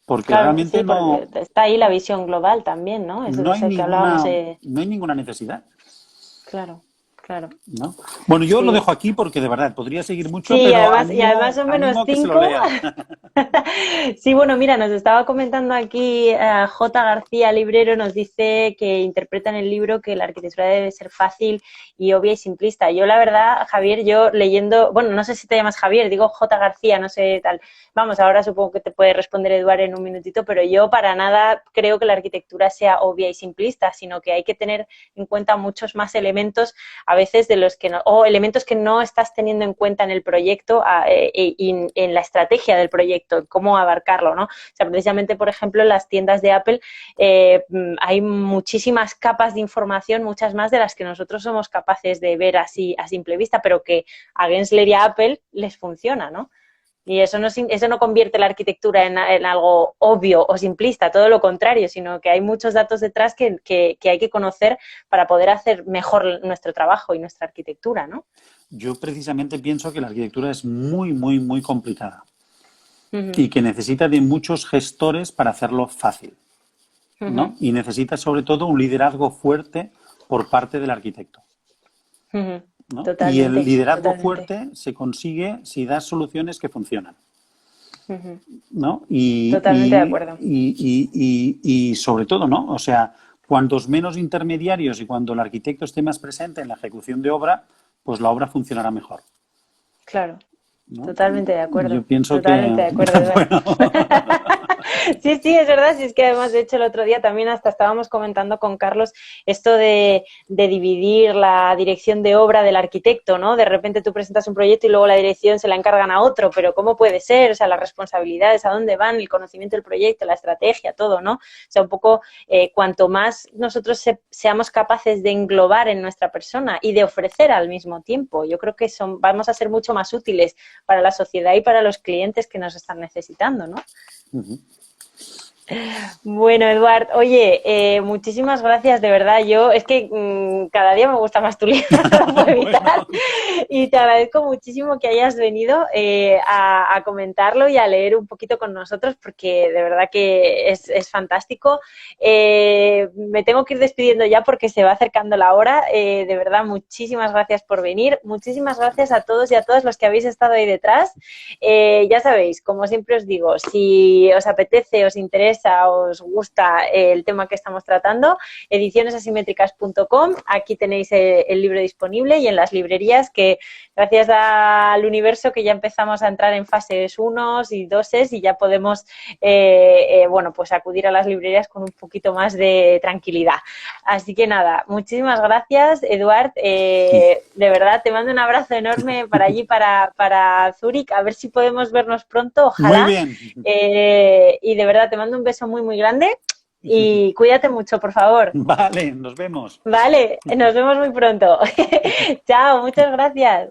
Porque realmente sí, porque está ahí la visión global también, ¿no? Eso no hay que hablábamos no hay ninguna necesidad. Claro. ¿No? Bueno, yo lo dejo aquí porque de verdad podría seguir mucho, sí, pero además son menos 5. Sí, bueno, mira, nos estaba comentando aquí J. García Librero, nos dice que interpreta en el libro que la arquitectura debe ser fácil y obvia y simplista. Yo, la verdad, Javier, yo leyendo, bueno, no sé si te llamas Javier, digo J. García, no sé tal. Vamos, ahora supongo que te puede responder Eduard en un minutito, pero yo para nada creo que la arquitectura sea obvia y simplista, sino que hay que tener en cuenta muchos más elementos. a veces de los que no, o elementos que no estás teniendo en cuenta en el proyecto y en la estrategia del proyecto, cómo abarcarlo, ¿no? O sea, precisamente, por ejemplo, en las tiendas de Apple hay muchísimas capas de información, muchas más de las que nosotros somos capaces de ver así a simple vista, pero que a Gensler y a Apple les funciona, ¿no? Y eso no convierte la arquitectura en algo obvio o simplista, todo lo contrario, sino que hay muchos datos detrás que hay que conocer para poder hacer mejor nuestro trabajo y nuestra arquitectura, ¿no? Yo precisamente pienso que la arquitectura es muy, muy, muy complicada Uh-huh. y que necesita de muchos gestores para hacerlo fácil, ¿no? Uh-huh. Y necesita sobre todo un liderazgo fuerte por parte del arquitecto. Uh-huh. ¿No? Y Totalmente, el liderazgo totalmente. fuerte se consigue si das soluciones que funcionan, Uh-huh. ¿no? Totalmente de acuerdo. Y sobre todo, ¿no? O sea, cuantos menos intermediarios y cuando el arquitecto esté más presente en la ejecución de obra, pues la obra funcionará mejor, Claro, ¿no? totalmente de acuerdo. Yo pienso Totalmente que... de acuerdo, Eduardo. Bueno, Sí, sí, es verdad. Sí, es que además, de hecho, el otro día también hasta estábamos comentando con Carlos esto de dividir la dirección de obra del arquitecto, ¿no? De repente tú presentas un proyecto y luego la dirección se la encargan a otro, pero ¿cómo puede ser? O sea, las responsabilidades, a dónde van, el conocimiento del proyecto, la estrategia, todo, ¿no? O sea, un poco cuanto más nosotros seamos capaces de englobar en nuestra persona y de ofrecer al mismo tiempo, yo creo que vamos a ser mucho más útiles para la sociedad y para los clientes que nos están necesitando, ¿no? uh-huh. Bueno, Eduard, oye, muchísimas gracias, de verdad. Yo es que cada día me gusta más tu libro, no lo puedo evitar. Bueno. Y te agradezco muchísimo que hayas venido a comentarlo y a leer un poquito con nosotros, porque de verdad que es fantástico. Me tengo que ir despidiendo ya porque se va acercando la hora. De verdad, muchísimas gracias por venir. Muchísimas gracias a todos y a todas los que habéis estado ahí detrás. Ya sabéis, como siempre os digo, si os apetece, os interesa, os gusta el tema que estamos tratando, edicionesasimétricas.com, aquí tenéis el libro disponible y en las librerías que gracias al universo que ya empezamos a entrar en fases 1 y 2 y ya podemos bueno, pues acudir a las librerías con un poquito más de tranquilidad. Así que nada, muchísimas gracias, Eduard. De verdad, te mando un abrazo enorme para allí, para Zúrich. A ver si podemos vernos pronto, ojalá. Muy bien. Y de verdad, te mando un beso muy, muy grande y cuídate mucho, por favor. Vale, nos vemos. Vale, nos vemos muy pronto. Chao, muchas gracias.